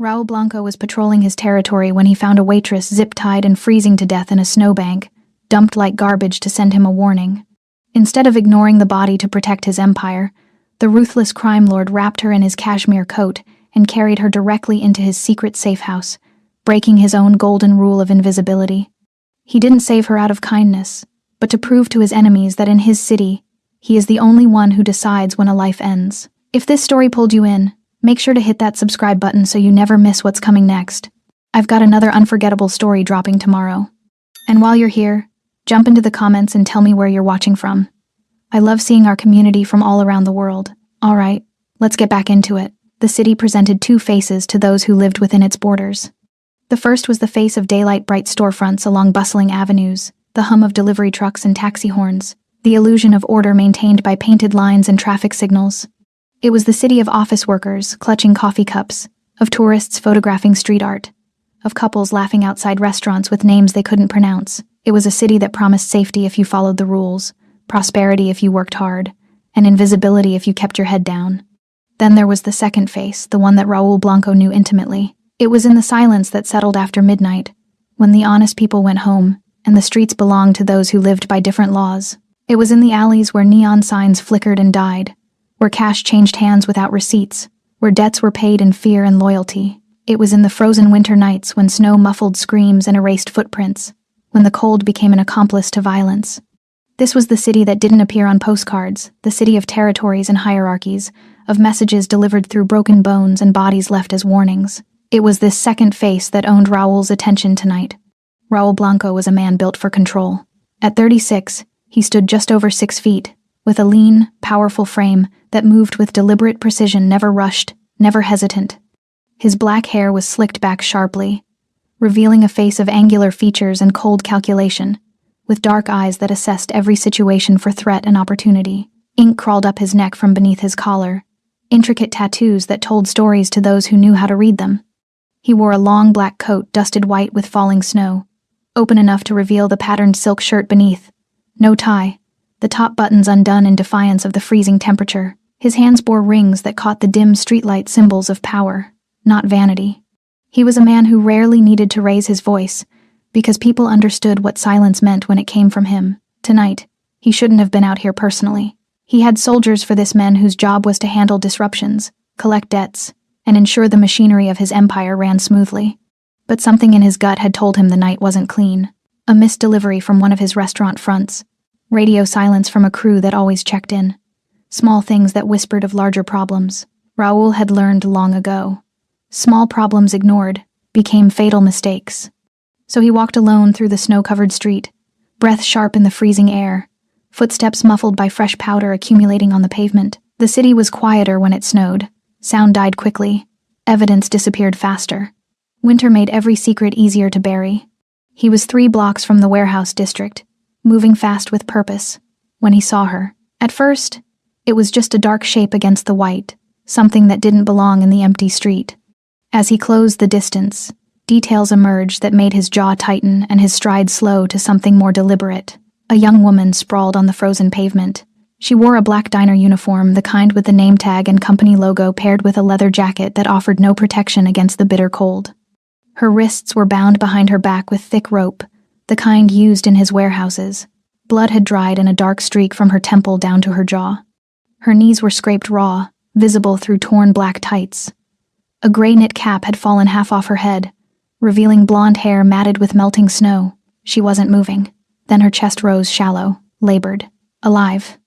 Raul Blanco was patrolling his territory when he found a waitress zip-tied and freezing to death in a snowbank, dumped like garbage to send him a warning. Instead of ignoring the body to protect his empire, the ruthless crime lord wrapped her in his cashmere coat and carried her directly into his secret safe house, breaking his own golden rule of invisibility. He didn't save her out of kindness, but to prove to his enemies that in his city, he is the only one who decides when a life ends. If this story pulled you in, make sure to hit that subscribe button so you never miss what's coming next. I've got another unforgettable story dropping tomorrow. And while you're here, jump into the comments and tell me where you're watching from. I love seeing our community from all around the world. All right, let's get back into it. The city presented two faces to those who lived within its borders. The first was the face of daylight-bright storefronts along bustling avenues, the hum of delivery trucks and taxi horns, the illusion of order maintained by painted lines and traffic signals. It was the city of office workers clutching coffee cups, of tourists photographing street art, of couples laughing outside restaurants with names they couldn't pronounce. It was a city that promised safety if you followed the rules, prosperity if you worked hard, and invisibility if you kept your head down. Then there was the second face, the one that Raul Blanco knew intimately. It was in the silence that settled after midnight, when the honest people went home, and the streets belonged to those who lived by different laws. It was in the alleys where neon signs flickered and died, where cash changed hands without receipts, where debts were paid in fear and loyalty. It was in the frozen winter nights when snow muffled screams and erased footprints, when the cold became an accomplice to violence. This was the city that didn't appear on postcards, the city of territories and hierarchies, of messages delivered through broken bones and bodies left as warnings. It was this second face that owned Raul's attention tonight. Raul Blanco was a man built for control. At 36, he stood just over 6 feet, with a lean, powerful frame that moved with deliberate precision, never rushed, never hesitant. His black hair was slicked back sharply, revealing a face of angular features and cold calculation, with dark eyes that assessed every situation for threat and opportunity. Ink crawled up his neck from beneath his collar, intricate tattoos that told stories to those who knew how to read them. He wore a long black coat dusted white with falling snow, open enough to reveal the patterned silk shirt beneath. No tie, the top buttons undone in defiance of the freezing temperature. His hands bore rings that caught the dim streetlight symbols of power, not vanity. He was a man who rarely needed to raise his voice, because people understood what silence meant when it came from him. Tonight, he shouldn't have been out here personally. He had soldiers for this man whose job was to handle disruptions, collect debts, and ensure the machinery of his empire ran smoothly. But something in his gut had told him the night wasn't clean. A missed delivery from one of his restaurant fronts, radio silence from a crew that always checked in, small things that whispered of larger problems. Raul had learned long ago. Small problems ignored became fatal mistakes. So he walked alone through the snow-covered street, breath sharp in the freezing air, footsteps muffled by fresh powder accumulating on the pavement. The city was quieter when it snowed. Sound died quickly. Evidence disappeared faster. Winter made every secret easier to bury. He was 3 blocks from the warehouse district, moving fast with purpose, when he saw her. At first, it was just a dark shape against the white, something that didn't belong in the empty street. As he closed the distance, details emerged that made his jaw tighten and his stride slow to something more deliberate. A young woman sprawled on the frozen pavement. She wore a black diner uniform, the kind with the name tag and company logo paired with a leather jacket that offered no protection against the bitter cold. Her wrists were bound behind her back with thick rope, the kind used in his warehouses. Blood had dried in a dark streak from her temple down to her jaw. Her knees were scraped raw, visible through torn black tights. A gray knit cap had fallen half off her head, revealing blonde hair matted with melting snow. She wasn't moving. Then her chest rose shallow, labored, alive.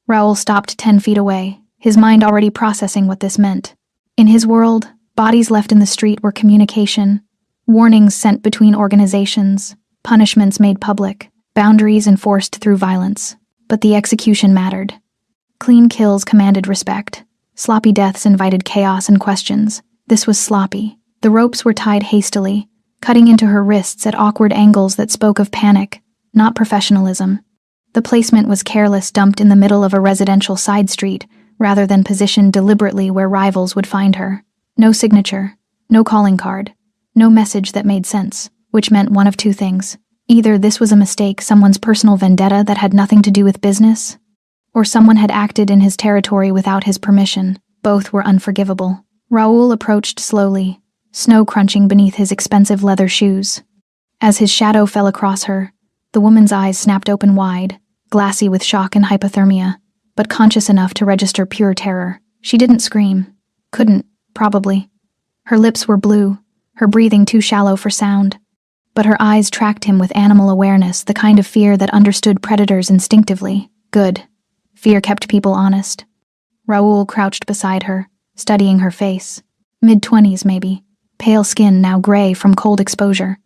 Raul stopped 10 feet away, his mind already processing what this meant. In his world, bodies left in the street were communication, warnings sent between organizations, punishments made public, boundaries enforced through violence. But the execution mattered. Clean kills commanded respect. Sloppy deaths invited chaos and questions. This was sloppy. The ropes were tied hastily, cutting into her wrists at awkward angles that spoke of panic, not professionalism. The placement was careless, dumped in the middle of a residential side street, rather than positioned deliberately where rivals would find her. No signature, no calling card, no message that made sense, which meant one of two things. Either this was a mistake, someone's personal vendetta that had nothing to do with business, or someone had acted in his territory without his permission. Both were unforgivable. Raul approached slowly, snow crunching beneath his expensive leather shoes. As his shadow fell across her, the woman's eyes snapped open wide, glassy with shock and hypothermia, but conscious enough to register pure terror. She didn't scream. Couldn't, probably. Her lips were blue, her breathing too shallow for sound. But her eyes tracked him with animal awareness, the kind of fear that understood predators instinctively. Good. Fear kept people honest. Raoul crouched beside her, studying her face. Mid-20s, maybe. Pale skin now gray from cold exposure.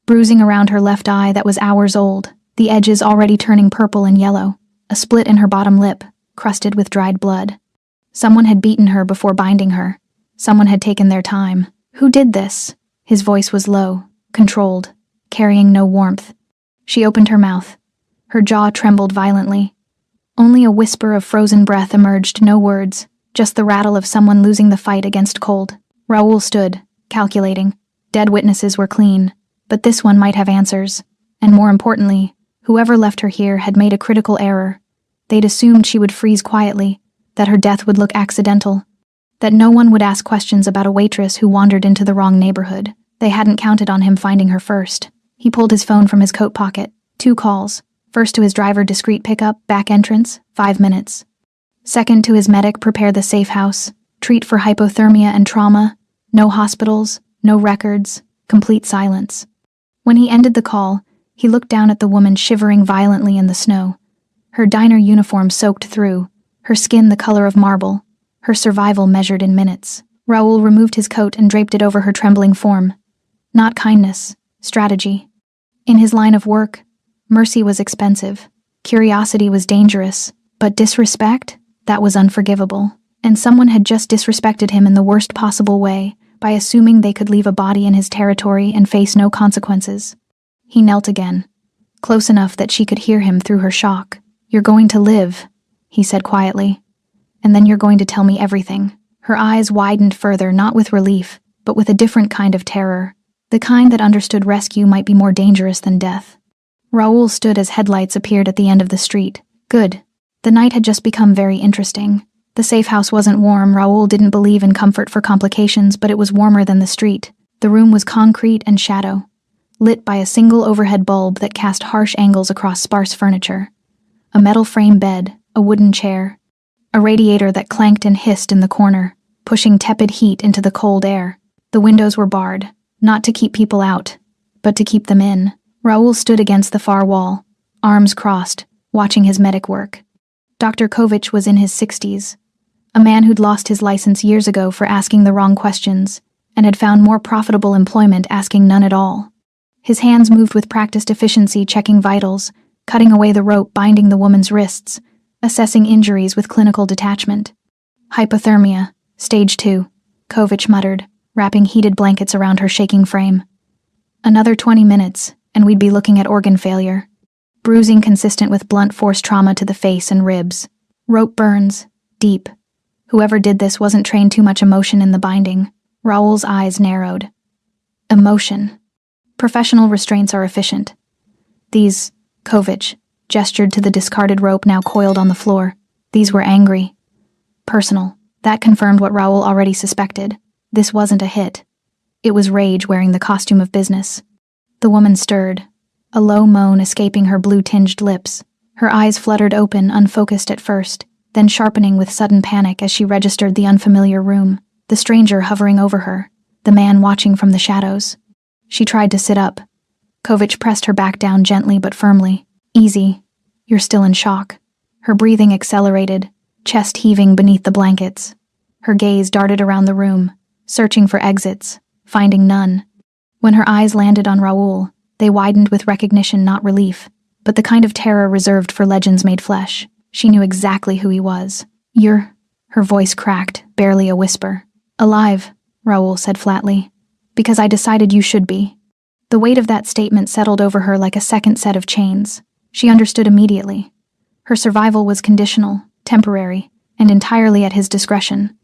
Bruising around her left eye that was hours old, the edges already turning purple and yellow. A split in her bottom lip, crusted with dried blood. Someone had beaten her before binding her. Someone had taken their time. Who did this? His voice was low, controlled, carrying no warmth. She opened her mouth. Her jaw trembled violently. Only a whisper of frozen breath emerged, no words, just the rattle of someone losing the fight against cold. Raoul stood, calculating. Dead witnesses were clean, but this one might have answers. And more importantly, whoever left her here had made a critical error. They'd assumed she would freeze quietly, that her death would look accidental, that no one would ask questions about a waitress who wandered into the wrong neighborhood. They hadn't counted on him finding her first. He pulled his phone from his coat pocket. 2 calls. First to his driver, discreet pickup, back entrance, 5 minutes. Second to his medic, prepare the safe house, treat for hypothermia and trauma, no hospitals, no records, complete silence. When he ended the call, he looked down at the woman shivering violently in the snow. Her diner uniform soaked through, her skin the color of marble, her survival measured in minutes. Raoul removed his coat and draped it over her trembling form. Not kindness, strategy. In his line of work, mercy was expensive, curiosity was dangerous, but disrespect? That was unforgivable. And someone had just disrespected him in the worst possible way, by assuming they could leave a body in his territory and face no consequences. He knelt again, close enough that she could hear him through her shock. "You're going to live," he said quietly. "And then you're going to tell me everything." Her eyes widened further, not with relief, but with a different kind of terror, the kind that understood rescue might be more dangerous than death. Raoul stood as headlights appeared at the end of the street. Good. The night had just become very interesting. The safe house wasn't warm. Raoul didn't believe in comfort for complications, but it was warmer than the street. The room was concrete and shadow, lit by a single overhead bulb that cast harsh angles across sparse furniture. A metal frame bed, a wooden chair, a radiator that clanked and hissed in the corner, pushing tepid heat into the cold air. The windows were barred, not to keep people out, but to keep them in. Raoul stood against the far wall, arms crossed, watching his medic work. Dr. Kovic was in his 60s, a man who'd lost his license years ago for asking the wrong questions, and had found more profitable employment asking none at all. His hands moved with practiced efficiency, checking vitals, cutting away the rope binding the woman's wrists, assessing injuries with clinical detachment. "Hypothermia, stage 2, Kovic muttered, wrapping heated blankets around her shaking frame. "Another 20 minutes, and we'd be looking at organ failure. Bruising consistent with blunt force trauma to the face and ribs. Rope burns, deep. Whoever did this wasn't trained too much emotion in the binding." Raoul's eyes narrowed. Emotion. Professional restraints are efficient. These, Kovic gestured to the discarded rope now coiled on the floor. These were angry. Personal. That confirmed what Raoul already suspected. This wasn't a hit. It was rage wearing the costume of business. The woman stirred, a low moan escaping her blue-tinged lips. Her eyes fluttered open, unfocused at first, then sharpening with sudden panic as she registered the unfamiliar room, the stranger hovering over her, the man watching from the shadows. She tried to sit up. Kovic pressed her back down gently but firmly. "Easy. You're still in shock." Her breathing accelerated, chest heaving beneath the blankets. Her gaze darted around the room, searching for exits, finding none. When her eyes landed on Raoul, they widened with recognition, not relief, but the kind of terror reserved for legends made flesh. She knew exactly who he was. "You're..." Her voice cracked, barely a whisper. "Alive," Raoul said flatly. "Because I decided you should be." The weight of that statement settled over her like a second set of chains. She understood immediately. Her survival was conditional, temporary, and entirely at his discretion.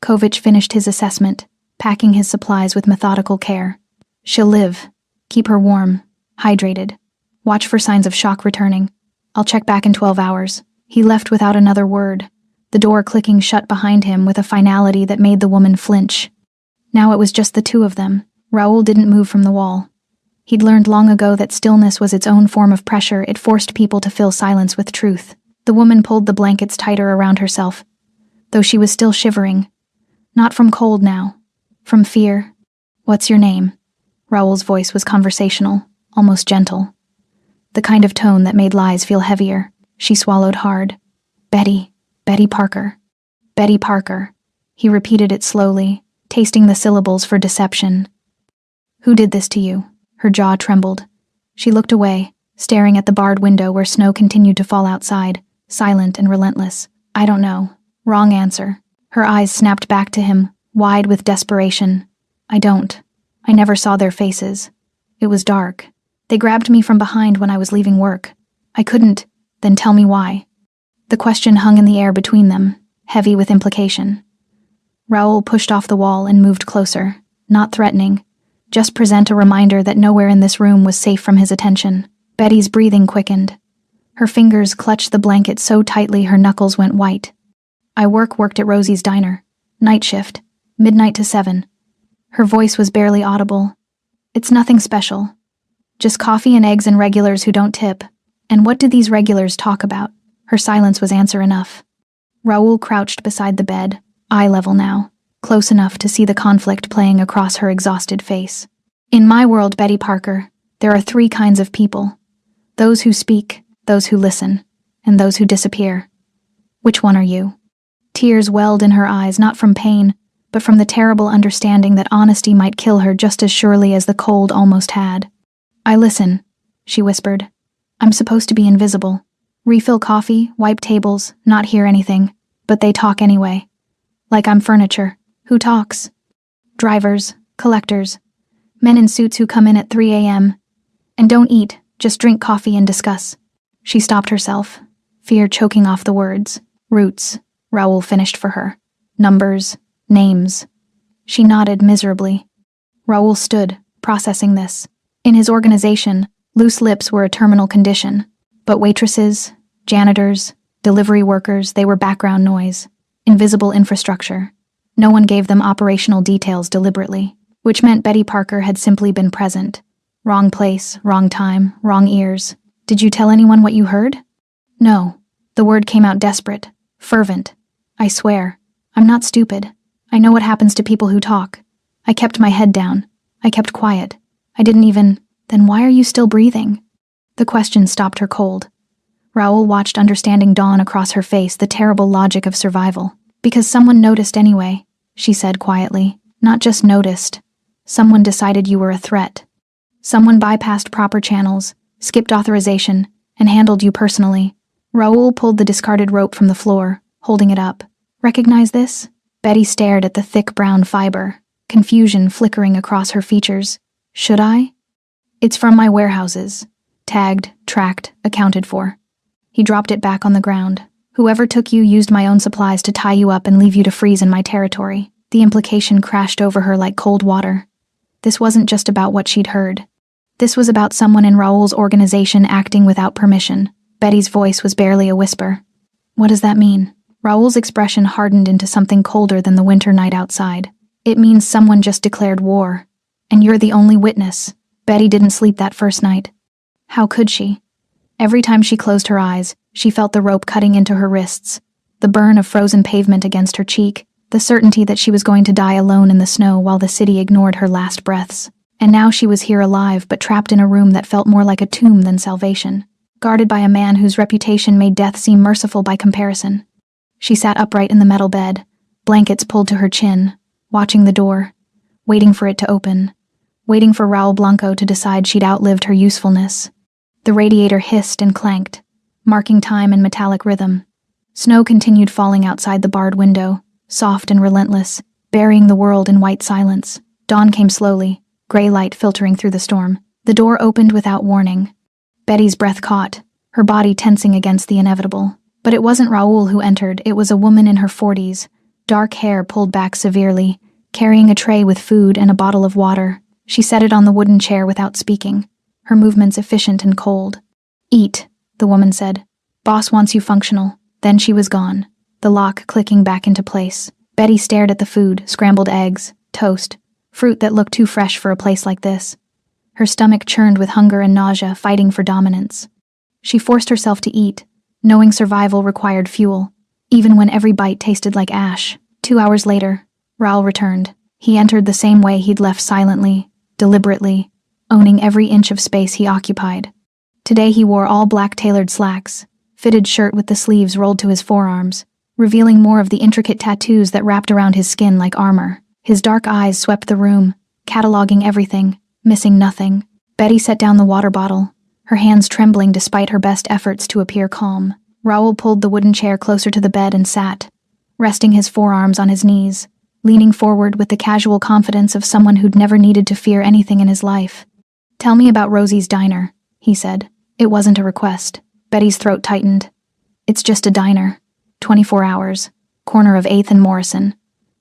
Kovic finished his assessment, packing his supplies with methodical care. "She'll live. Keep her warm, hydrated. Watch for signs of shock returning. I'll check back in 12 hours. He left without another word, the door clicking shut behind him with a finality that made the woman flinch. Now it was just the two of them. Raoul didn't move from the wall. He'd learned long ago that stillness was its own form of pressure. It forced people to fill silence with truth. The woman pulled the blankets tighter around herself, though she was still shivering. Not from cold now, from fear. "What's your name?" Raoul's voice was conversational, almost gentle. The kind of tone that made lies feel heavier. She swallowed hard. "Betty Parker. Betty Parker." He repeated it slowly, tasting the syllables for deception. "Who did this to you?" Her jaw trembled. She looked away, staring at the barred window where snow continued to fall outside, silent and relentless. "I don't know." Wrong answer. Her eyes snapped back to him, wide with desperation. "I don't. I never saw their faces. It was dark. They grabbed me from behind when I was leaving work. I couldn't. Then tell me why." The question hung in the air between them, heavy with implication. Raoul pushed off the wall and moved closer, not threatening, just present a reminder that nowhere in this room was safe from his attention. Betty's breathing quickened. Her fingers clutched the blanket so tightly her knuckles went white. "I worked at Rosie's diner. Night shift, midnight to 7. Her voice was barely audible. "It's nothing special. Just coffee and eggs and regulars who don't tip. And what do these regulars talk about?" Her silence was answer enough. Raoul crouched beside the bed, eye level now, close enough to see the conflict playing across her exhausted face. "In my world, Betty Parker, there are 3 kinds of people. Those who speak, those who listen, and those who disappear. Which one are you?" Tears welled in her eyes, not from pain, but from the terrible understanding that honesty might kill her just as surely as the cold almost had. "I listen," she whispered. "I'm supposed to be invisible. Refill coffee, wipe tables, not hear anything. But they talk anyway. Like I'm furniture. Who talks? Drivers, collectors, men in suits who come in at 3 a.m. and don't eat, just drink coffee and discuss." She stopped herself, fear choking off the words. "Roots," Raoul finished for her. "Numbers, names." She nodded miserably. Raoul stood, processing this. In his organization, loose lips were a terminal condition, but waitresses, janitors, delivery workers, they were background noise, invisible infrastructure. No one gave them operational details deliberately, which meant Betty Parker had simply been present. Wrong place, wrong time, wrong ears. "Did you tell anyone what you heard?" "No." The word came out desperate, fervent. "I swear. I'm not stupid. I know what happens to people who talk. I kept my head down. I kept quiet. I didn't even..." "Then why are you still breathing?" The question stopped her cold. Raoul watched understanding dawn across her face, the terrible logic of survival. "Because someone noticed anyway," she said quietly. "Not just noticed. Someone decided you were a threat. Someone bypassed proper channels, skipped authorization, and handled you personally." Raoul pulled the discarded rope from the floor, holding it up. "Recognize this?" Betty stared at the thick brown fiber, confusion flickering across her features. "Should I?" "It's from my warehouses. Tagged, tracked, accounted for." He dropped it back on the ground. "Whoever took you used my own supplies to tie you up and leave you to freeze in my territory." The implication crashed over her like cold water. This wasn't just about what she'd heard. This was about someone in Raoul's organization acting without permission. Betty's voice was barely a whisper. "What does that mean?" Raoul's expression hardened into something colder than the winter night outside. "It means someone just declared war. And you're the only witness." Betty didn't sleep that first night. How could she? Every time she closed her eyes, she felt the rope cutting into her wrists, the burn of frozen pavement against her cheek, the certainty that she was going to die alone in the snow while the city ignored her last breaths. And now she was here alive, but trapped in a room that felt more like a tomb than salvation, guarded by a man whose reputation made death seem merciful by comparison. She sat upright in the metal bed, blankets pulled to her chin, watching the door, waiting for it to open, waiting for Raoul Blanco to decide she'd outlived her usefulness. The radiator hissed and clanked, marking time and metallic rhythm. Snow continued falling outside the barred window, soft and relentless, burying the world in white silence. Dawn came slowly, gray light filtering through the storm. The door opened without warning. Betty's breath caught, her body tensing against the inevitable. But it wasn't Raoul who entered, it was a woman in her 40s, dark hair pulled back severely, carrying a tray with food and a bottle of water. She set it on the wooden chair without speaking, her movements efficient and cold. "Eat," the woman said. "Boss wants you functional." Then she was gone, the lock clicking back into place. Betty stared at the food, scrambled eggs, toast, fruit that looked too fresh for a place like this. Her stomach churned with hunger and nausea, fighting for dominance. She forced herself to eat, knowing survival required fuel, even when every bite tasted like ash. 2 hours later, Raoul returned. He entered the same way he'd left, silently, deliberately, owning every inch of space he occupied. Today he wore all black tailored slacks, fitted shirt with the sleeves rolled to his forearms, revealing more of the intricate tattoos that wrapped around his skin like armor. His dark eyes swept the room, cataloging everything, missing nothing. Betty set down the water bottle, her hands trembling despite her best efforts to appear calm. Raoul pulled the wooden chair closer to the bed and sat, resting his forearms on his knees, leaning forward with the casual confidence of someone who'd never needed to fear anything in his life. "Tell me about Rosie's diner," he said. It wasn't a request. Betty's throat tightened. "It's just a diner. 24 hours. Corner of 8th and Morrison.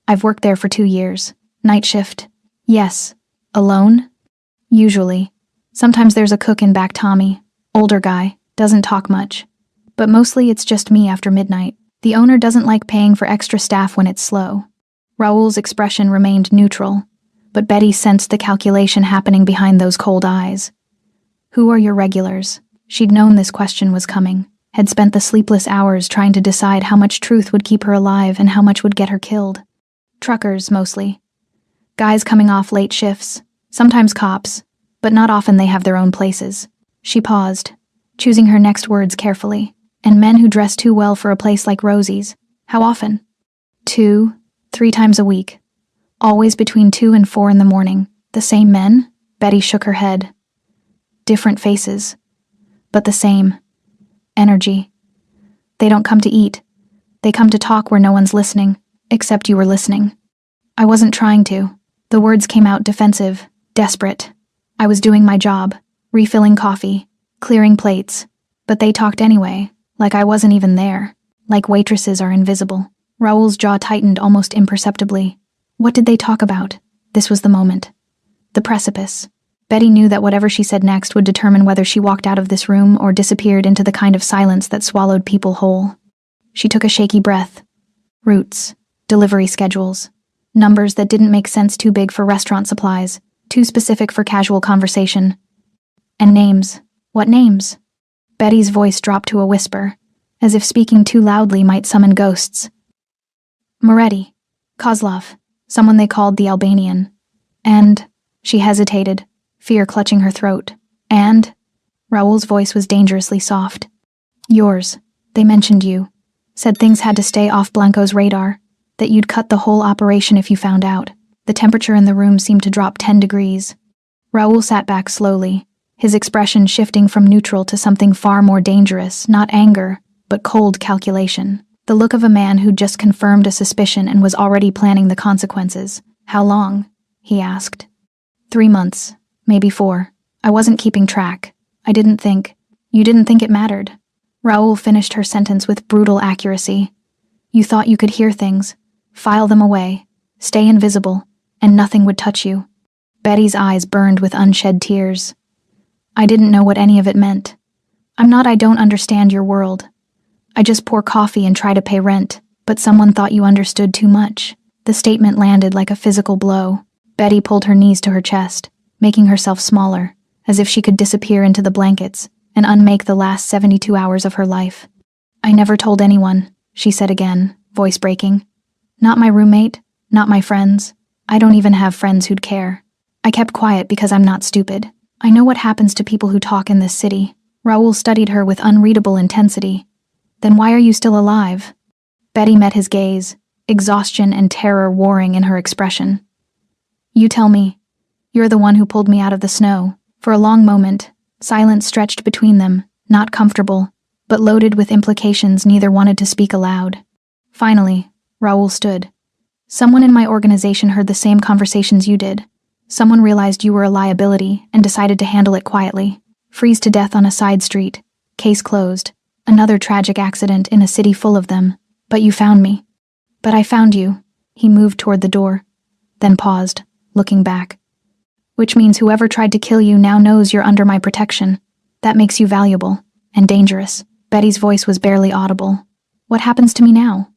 I've worked there for 2 years. Night shift." "Yes. Alone?" "Usually. Sometimes there's a cook in back, Tommy. Older guy. Doesn't talk much. But mostly it's just me after midnight. The owner doesn't like paying for extra staff when it's slow." Raoul's expression remained neutral, but Betty sensed the calculation happening behind those cold eyes. "Who are your regulars?" She'd known this question was coming, had spent the sleepless hours trying to decide how much truth would keep her alive and how much would get her killed. "Truckers, mostly. Guys coming off late shifts, sometimes cops, but not often they have their own places." She paused, choosing her next words carefully. "And men who dress too well for a place like Rosie's. How often?" 2, 3 times a week. Always between 2 and 4 in the morning. "The same men?" Betty shook her head. "Different faces, but the same. Energy. They don't come to eat. They come to talk where no one's listening, except you were listening." I wasn't trying to. The words came out defensive, desperate. I was doing my job, refilling coffee, clearing plates, but they talked anyway, like I wasn't even there, like waitresses are invisible. Raoul's jaw tightened almost imperceptibly. What did they talk about? This was the moment. The precipice. Betty knew that whatever she said next would determine whether she walked out of this room or disappeared into the kind of silence that swallowed people whole. She took a shaky breath. Routes, delivery schedules, numbers that didn't make sense, too big for restaurant supplies, too specific for casual conversation. And names. What names? Betty's voice dropped to a whisper, as if speaking too loudly might summon ghosts. Moretti, Kozlov, someone they called the Albanian. And, she hesitated, fear clutching her throat. And, Raoul's voice was dangerously soft. Yours. They mentioned you. Said things had to stay off Blanco's radar, that you'd cut the whole operation if you found out. The temperature in the room seemed to drop 10 degrees. Raoul sat back slowly, his expression shifting from neutral to something far more dangerous, not anger, but cold calculation. The look of a man who'd just confirmed a suspicion and was already planning the consequences. "How long?" he asked. 3 months, maybe 4. I wasn't keeping track. I didn't think. You didn't think it mattered. Raoul finished her sentence with brutal accuracy. You thought you could hear things, file them away, stay invisible, and nothing would touch you. Betty's eyes burned with unshed tears. I didn't know what any of it meant. I don't understand your world. I just pour coffee and try to pay rent, but someone thought you understood too much. The statement landed like a physical blow. Betty pulled her knees to her chest, making herself smaller, as if she could disappear into the blankets and unmake the last 72 hours of her life. I never told anyone, she said again, voice breaking. Not my roommate, not my friends. I don't even have friends who'd care. I kept quiet because I'm not stupid. I know what happens to people who talk in this city. Raoul studied her with unreadable intensity. Then why are you still alive? Betty met his gaze, exhaustion and terror warring in her expression. You tell me. You're the one who pulled me out of the snow. For a long moment, silence stretched between them, not comfortable, but loaded with implications neither wanted to speak aloud. Finally, Raoul stood. Someone in my organization heard the same conversations you did. Someone realized you were a liability and decided to handle it quietly. Freeze to death on a side street. Case closed. Another tragic accident in a city full of them. But you found me. But I found you. He moved toward the door, then paused, looking back. Which means whoever tried to kill you now knows you're under my protection. That makes you valuable and dangerous. Betty's voice was barely audible. What happens to me now?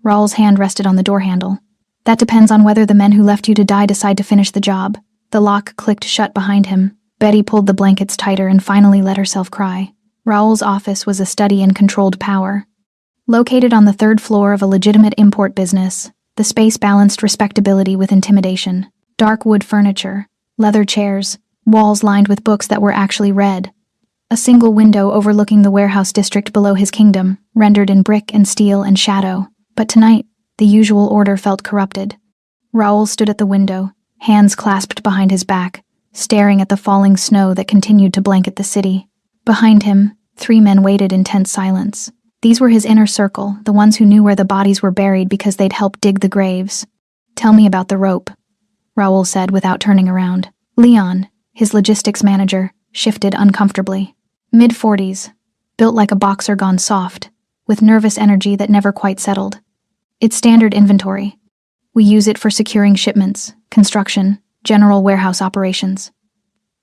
Raoul's hand rested on the door handle. That depends on whether the men who left you to die decide to finish the job. The lock clicked shut behind him. Betty pulled the blankets tighter and finally let herself cry. Raoul's office was a study in controlled power. Located on the third floor of a legitimate import business, the space balanced respectability with intimidation. Dark wood furniture, leather chairs, walls lined with books that were actually read. A single window overlooking the warehouse district below his kingdom, rendered in brick and steel and shadow. But tonight, the usual order felt corrupted. Raoul stood at the window, hands clasped behind his back, staring at the falling snow that continued to blanket the city. Behind him, 3 men waited in tense silence. These were his inner circle, the ones who knew where the bodies were buried because they'd helped dig the graves. "Tell me about the rope," Raoul said without turning around. Leon, his logistics manager, shifted uncomfortably. Mid-40s, built like a boxer gone soft, with nervous energy that never quite settled. "It's standard inventory. We use it for securing shipments, construction, general warehouse operations.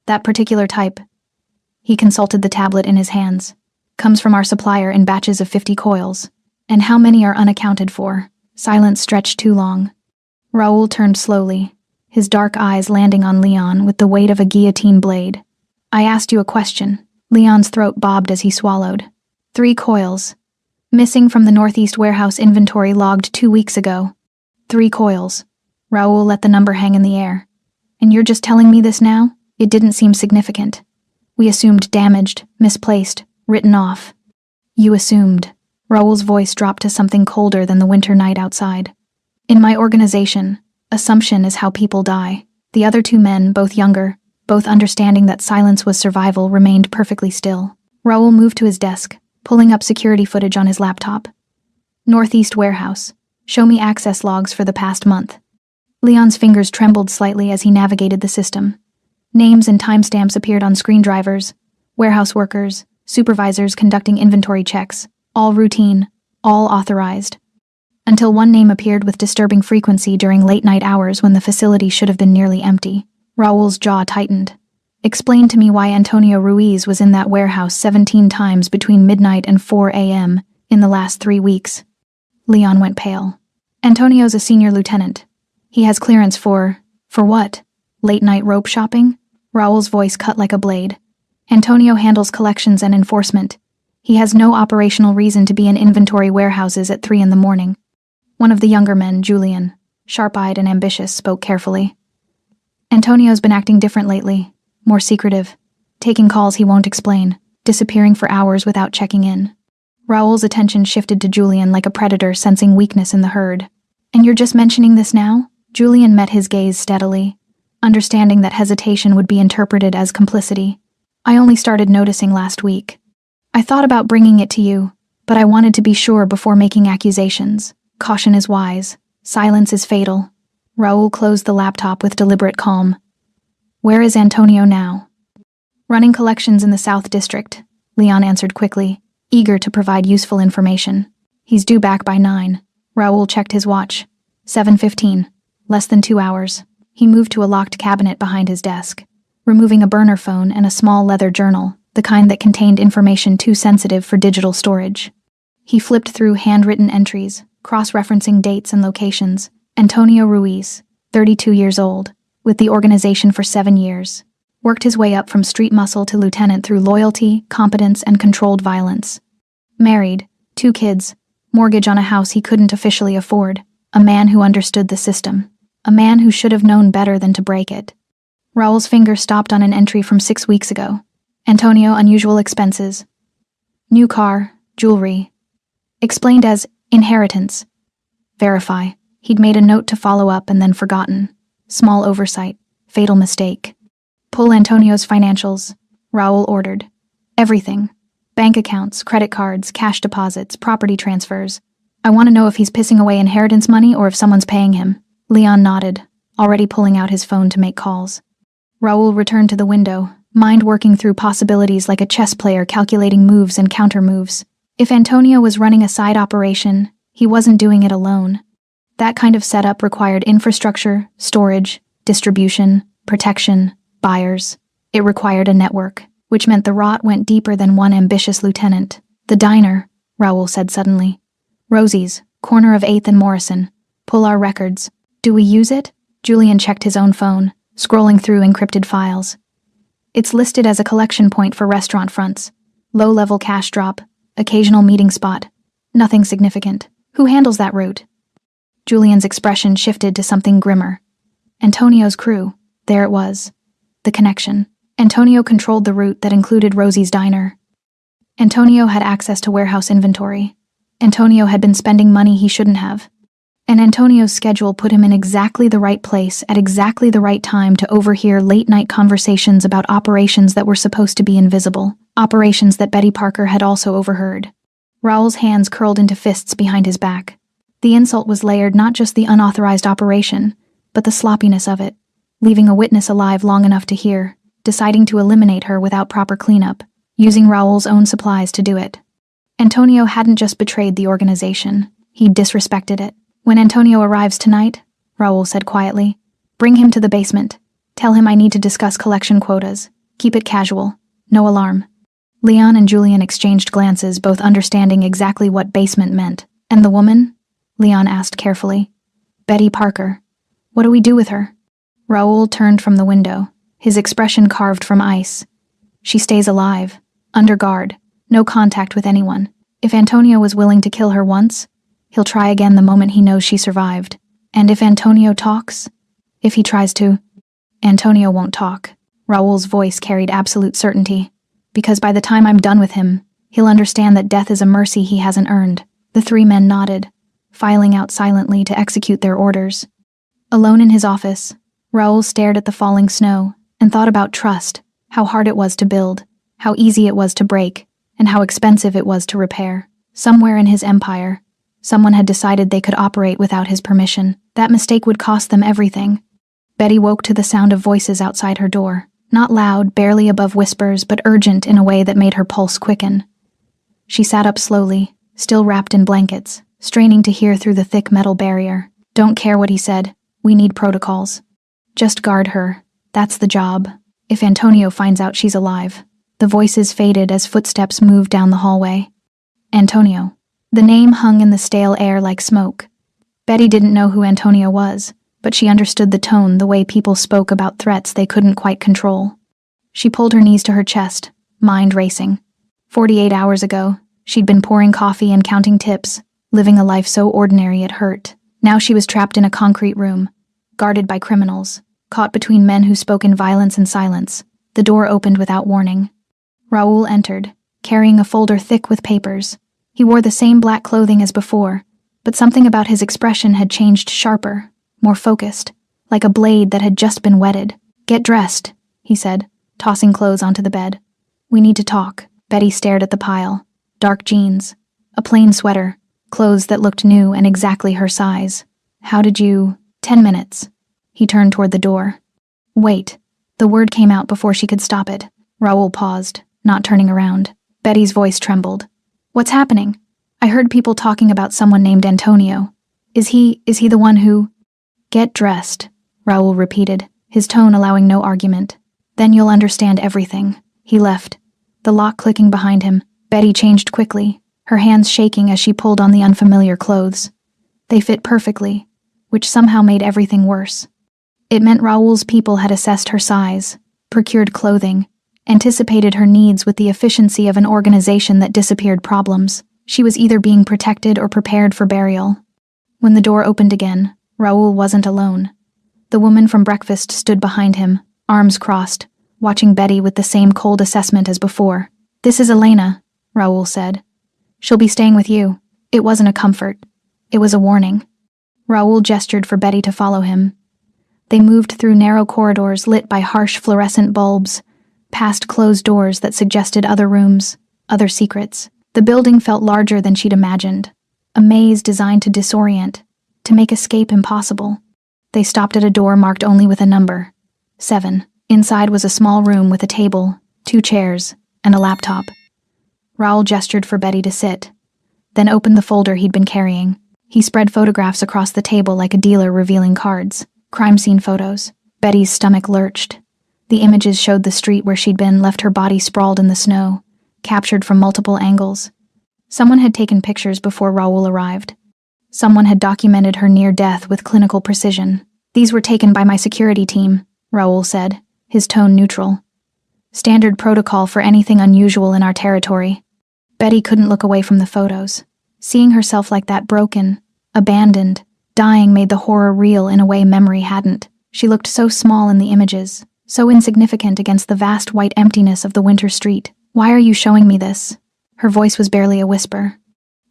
That particular type," he consulted the tablet in his hands, "comes from our supplier in batches of 50 coils. And how many are unaccounted for?" Silence stretched too long. Raoul turned slowly, his dark eyes landing on Leon with the weight of a guillotine blade. "I asked you a question." Leon's throat bobbed as he swallowed. 3 coils. Missing from the Northeast warehouse inventory logged 2 weeks ago. 3 coils. Raoul let the number hang in the air. "And you're just telling me this now?" It didn't seem significant. "We assumed damaged, misplaced, written off." "You assumed." Raoul's voice dropped to something colder than the winter night outside. "In my organization, assumption is how people die." The other 2 men, both younger, both understanding that silence was survival, remained perfectly still. Raoul moved to his desk, pulling up security footage on his laptop. "Northeast warehouse. Show me access logs for the past month." Leon's fingers trembled slightly as he navigated the system. Names and timestamps appeared on screen drivers, warehouse workers, supervisors conducting inventory checks, all routine, all authorized. Until one name appeared with disturbing frequency during late-night hours when the facility should have been nearly empty. Raoul's jaw tightened. "Explain to me why Antonio Ruiz was in that warehouse 17 times between midnight and 4 a.m. in the last 3 weeks. Leon went pale. "Antonio's a senior lieutenant. He has clearance for what? Late-night rope shopping?" Raoul's voice cut like a blade. "Antonio handles collections and enforcement. He has no operational reason to be in inventory warehouses at 3 in the morning." One of the younger men, Julian, sharp-eyed and ambitious, spoke carefully. "Antonio's been acting different lately, more secretive, taking calls he won't explain, disappearing for hours without checking in." Raoul's attention shifted to Julian like a predator sensing weakness in the herd. "And you're just mentioning this now?" Julian met his gaze steadily, understanding that hesitation would be interpreted as complicity. "I only started noticing last week. I thought about bringing it to you, but I wanted to be sure before making accusations. Caution is wise. Silence is fatal." Raoul closed the laptop with deliberate calm. "Where is Antonio now?" "Running collections in the South District," Leon answered quickly, eager to provide useful information. "He's due back by 9. Raoul checked his watch. 7:15. Less than 2 hours. He moved to a locked cabinet behind his desk, removing a burner phone and a small leather journal, the kind that contained information too sensitive for digital storage. He flipped through handwritten entries, cross-referencing dates and locations. Antonio Ruiz, 32 years old, with the organization for 7 years. Worked his way up from street muscle to lieutenant through loyalty, competence, and controlled violence. Married, 2 kids, mortgage on a house he couldn't officially afford. A man who understood the system. A man who should have known better than to break it. Raoul's finger stopped on an entry from 6 weeks ago. Antonio, unusual expenses. New car, jewelry. Explained as inheritance. Verify. He'd made a note to follow up and then forgotten. Small oversight. Fatal mistake. Pull Antonio's financials, Raoul ordered. Everything. Bank accounts, credit cards, cash deposits, property transfers. I want to know if he's pissing away inheritance money or if someone's paying him. Leon nodded, already pulling out his phone to make calls. Raoul returned to the window, mind working through possibilities like a chess player calculating moves and counter-moves. If Antonio was running a side operation, he wasn't doing it alone. That kind of setup required infrastructure, storage, distribution, protection, buyers. It required a network, which meant the rot went deeper than one ambitious lieutenant. "The diner," Raoul said suddenly. "Rosie's, corner of 8th and Morrison. Pull our records." Do we use it? Julian checked his own phone, scrolling through encrypted files. It's listed as a collection point for restaurant fronts. Low-level cash drop, occasional meeting spot. Nothing significant. Who handles that route? Julian's expression shifted to something grimmer. Antonio's crew. There it was. The connection. Antonio controlled the route that included Rosie's diner. Antonio had access to warehouse inventory. Antonio had been spending money he shouldn't have. And Antonio's schedule put him in exactly the right place at exactly the right time to overhear late-night conversations about operations that were supposed to be invisible, operations that Betty Parker had also overheard. Raoul's hands curled into fists behind his back. The insult was layered not just the unauthorized operation, but the sloppiness of it, leaving a witness alive long enough to hear, deciding to eliminate her without proper cleanup, using Raoul's own supplies to do it. Antonio hadn't just betrayed the organization, he'd disrespected it. When Antonio arrives tonight, Raoul said quietly, bring him to the basement. Tell him I need to discuss collection quotas. Keep it casual. No alarm. Leon and Julian exchanged glances, both understanding exactly what basement meant. And the woman? Leon asked carefully. Betty Parker. What do we do with her? Raoul turned from the window, his expression carved from ice. She stays alive, under guard, no contact with anyone. If Antonio was willing to kill her once, he'll try again the moment he knows she survived. And if Antonio talks? If he tries to? Antonio won't talk. Raoul's voice carried absolute certainty. Because by the time I'm done with him, he'll understand that death is a mercy he hasn't earned. The three men nodded, filing out silently to execute their orders. Alone in his office, Raoul stared at the falling snow and thought about trust, how hard it was to build, how easy it was to break, and how expensive it was to repair. Somewhere in his empire, someone had decided they could operate without his permission. That mistake would cost them everything. Betty woke to the sound of voices outside her door, not loud, barely above whispers, but urgent in a way that made her pulse quicken. She sat up slowly, still wrapped in blankets, straining to hear through the thick metal barrier. Don't care what he said. We need protocols. Just guard her. That's the job. If Antonio finds out she's alive. The voices faded as footsteps moved down the hallway. Antonio. The name hung in the stale air like smoke. Betty didn't know who Antonio was, but she understood the tone, the way people spoke about threats they couldn't quite control. She pulled her knees to her chest, mind racing. 48 hours ago, she'd been pouring coffee and counting tips, living a life so ordinary it hurt. Now she was trapped in a concrete room, guarded by criminals, caught between men who spoke in violence and silence. The door opened without warning. Raoul entered, carrying a folder thick with papers. He wore the same black clothing as before, but something about his expression had changed sharper, more focused, like a blade that had just been whetted. Get dressed, he said, tossing clothes onto the bed. We need to talk. Betty stared at the pile. Dark jeans, a plain sweater, clothes that looked new and exactly her size. How did you... 10 minutes. He turned toward the door. Wait. The word came out before she could stop it. Raoul paused, not turning around. Betty's voice trembled. What's happening? I heard people talking about someone named Antonio. Is he the one who... Get dressed, Raoul repeated, his tone allowing no argument. Then you'll understand everything. He left, the lock clicking behind him. Betty changed quickly, her hands shaking as she pulled on the unfamiliar clothes. They fit perfectly, which somehow made everything worse. It meant Raoul's people had assessed her size, procured clothing, anticipated her needs with the efficiency of an organization that disappeared problems. She was either being protected or prepared for burial. When the door opened again, Raoul wasn't alone. The woman from breakfast stood behind him, arms crossed, watching Betty with the same cold assessment as before. This is Elena, Raoul said. She'll be staying with you. It wasn't a comfort. It was a warning. Raoul gestured for Betty to follow him. They moved through narrow corridors lit by harsh fluorescent bulbs, past closed doors that suggested other rooms, other secrets. The building felt larger than she'd imagined, a maze designed to disorient, to make escape impossible. They stopped at a door marked only with a number, 7. Inside was a small room with a table, 2 chairs, and a laptop. Raoul gestured for Betty to sit, then opened the folder he'd been carrying. He spread photographs across the table like a dealer revealing cards. Crime scene photos. Betty's stomach lurched. The images showed the street where she'd been, left her body sprawled in the snow, captured from multiple angles. Someone had taken pictures before Raoul arrived. Someone had documented her near death with clinical precision. "These were taken by my security team," Raoul said, his tone neutral. "Standard protocol for anything unusual in our territory." Betty couldn't look away from the photos. Seeing herself like that, broken, abandoned, dying, made the horror real in a way memory hadn't. She looked so small in the images, so insignificant against the vast white emptiness of the winter street. "Why are you showing me this?" Her voice was barely a whisper.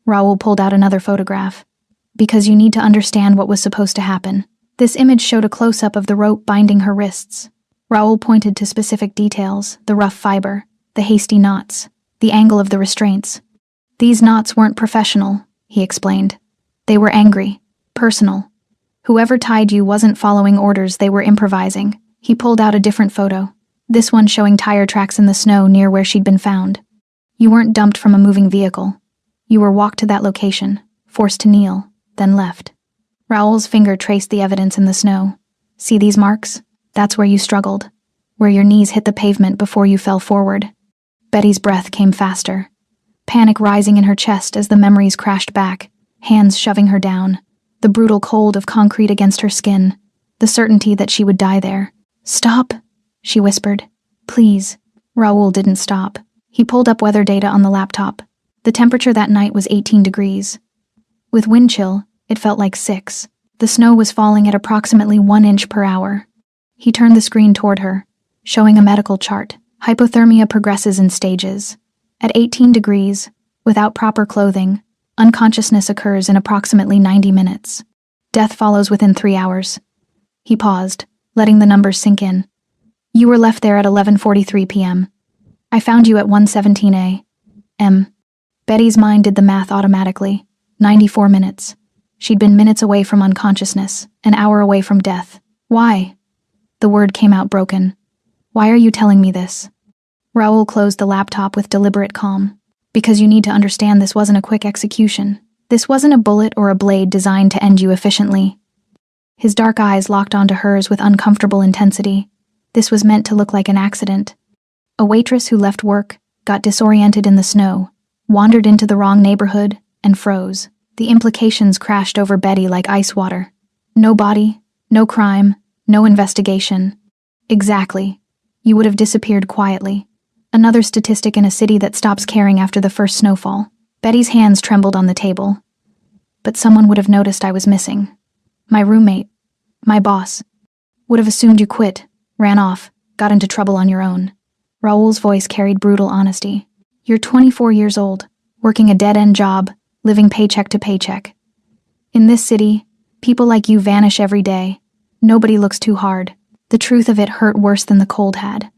Raoul pulled out another photograph. "Because you need to understand what was supposed to happen." This image showed a close-up of the rope binding her wrists. Raoul pointed to specific details: the rough fiber, the hasty knots, the angle of the restraints. "These knots weren't professional," he explained. "They were angry, personal. Whoever tied you wasn't following orders, they were improvising." He pulled out a different photo, this one showing tire tracks in the snow near where she'd been found. "You weren't dumped from a moving vehicle. You were walked to that location, forced to kneel, then left." Raoul's finger traced the evidence in the snow. "See these marks? That's where you struggled, where your knees hit the pavement before you fell forward." Betty's breath came faster, panic rising in her chest as the memories crashed back, hands shoving her down, the brutal cold of concrete against her skin, the certainty that she would die there. "Stop," she whispered. "Please." Raoul didn't stop. He pulled up weather data on the laptop. The temperature that night was 18 degrees. With wind chill, it felt like 6. The snow was falling at approximately 1 inch per hour. He turned the screen toward her, showing a medical chart. Hypothermia progresses in stages. At 18 degrees, without proper clothing, unconsciousness occurs in approximately 90 minutes. Death follows within 3 hours. He paused, letting the numbers sink in. "You were left there at 11:43 p.m. I found you at 1:17 a.m. Betty's mind did the math automatically. 94 minutes. She'd been minutes away from unconsciousness, an hour away from death. "Why?" The word came out broken. "Why are you telling me this?" Raoul closed the laptop with deliberate calm. "Because you need to understand this wasn't a quick execution. This wasn't a bullet or a blade designed to end you efficiently." His dark eyes locked onto hers with uncomfortable intensity. This was meant to look like an accident. A waitress who left work, got disoriented in the snow, wandered into the wrong neighborhood, and froze. The implications crashed over Betty like ice water. No body, no crime, no investigation. Exactly. You would have disappeared quietly. Another statistic in a city that stops caring after the first snowfall. Betty's hands trembled on the table. "But someone would have noticed I was missing. My roommate, my boss, would have assumed you quit, ran off, got into trouble on your own." Raoul's voice carried brutal honesty. "You're 24 years old, working a dead-end job, living paycheck to paycheck. In this city, people like you vanish every day. Nobody looks too hard." The truth of it hurt worse than the cold had.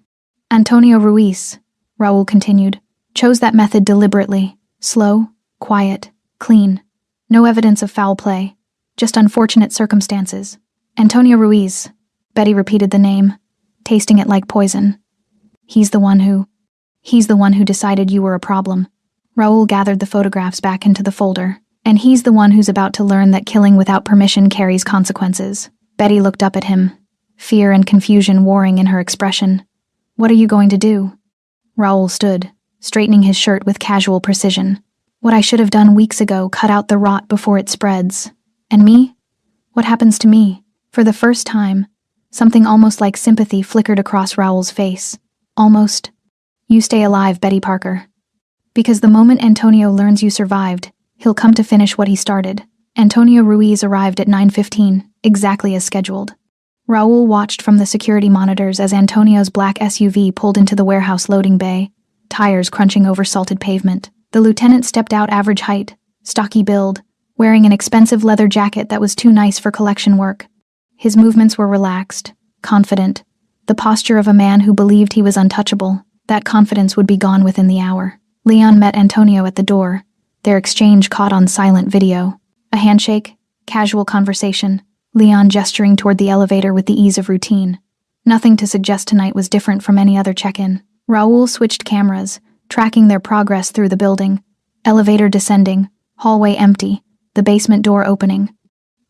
"Antonio Ruiz," Raoul continued, "chose that method deliberately. Slow, quiet, clean. No evidence of foul play. Just unfortunate circumstances. Antonio Ruiz." Betty repeated the name, tasting it like poison. He's the one who decided you were a problem." Raoul gathered the photographs back into the folder. "And he's the one who's about to learn that killing without permission carries consequences." Betty looked up at him, fear and confusion warring in her expression. "What are you going to do?" Raoul stood, straightening his shirt with casual precision. "What I should have done weeks ago, cut out the rot before it spreads. And me? What happens to me?" For the first time, something almost like sympathy flickered across Raoul's face. Almost. "You stay alive, Betty Parker. Because the moment Antonio learns you survived, he'll come to finish what he started." Antonio Ruiz arrived at 9:15, exactly as scheduled. Raoul watched from the security monitors as Antonio's black SUV pulled into the warehouse loading bay, tires crunching over salted pavement. The lieutenant stepped out, average height, stocky build, wearing an expensive leather jacket that was too nice for collection work. His movements were relaxed, confident, the posture of a man who believed he was untouchable. That confidence would be gone within the hour. Leon met Antonio at the door, their exchange caught on silent video. A handshake, casual conversation, Leon gesturing toward the elevator with the ease of routine. Nothing to suggest tonight was different from any other check-in. Raoul switched cameras, tracking their progress through the building. Elevator descending, hallway empty, the basement door opening.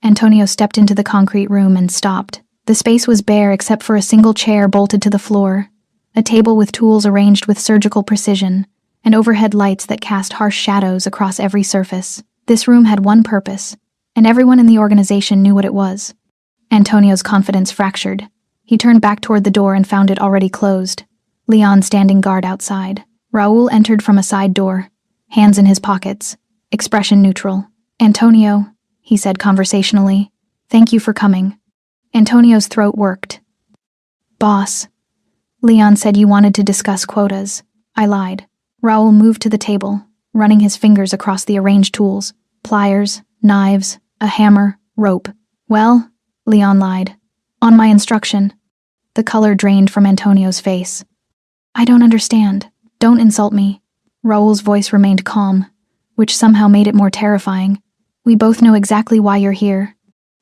Antonio stepped into the concrete room and stopped. The space was bare except for a single chair bolted to the floor, a table with tools arranged with surgical precision, and overhead lights that cast harsh shadows across every surface. This room had one purpose: and everyone in the organization knew what it was. Antonio's confidence fractured. He turned back toward the door and found it already closed. Leon standing guard outside. Raul entered from a side door, hands in his pockets, expression neutral. "Antonio," he said conversationally, "thank you for coming." Antonio's throat worked. "Boss, Leon said you wanted to discuss quotas." I lied. Raul moved to the table, running his fingers across the arranged tools, pliers, knives, a hammer, rope. "Well," Leon lied, "on my instruction." The color drained from Antonio's face. "I don't understand. Don't insult me." Raul's voice remained calm, which somehow made it more terrifying. "We both know exactly why you're here."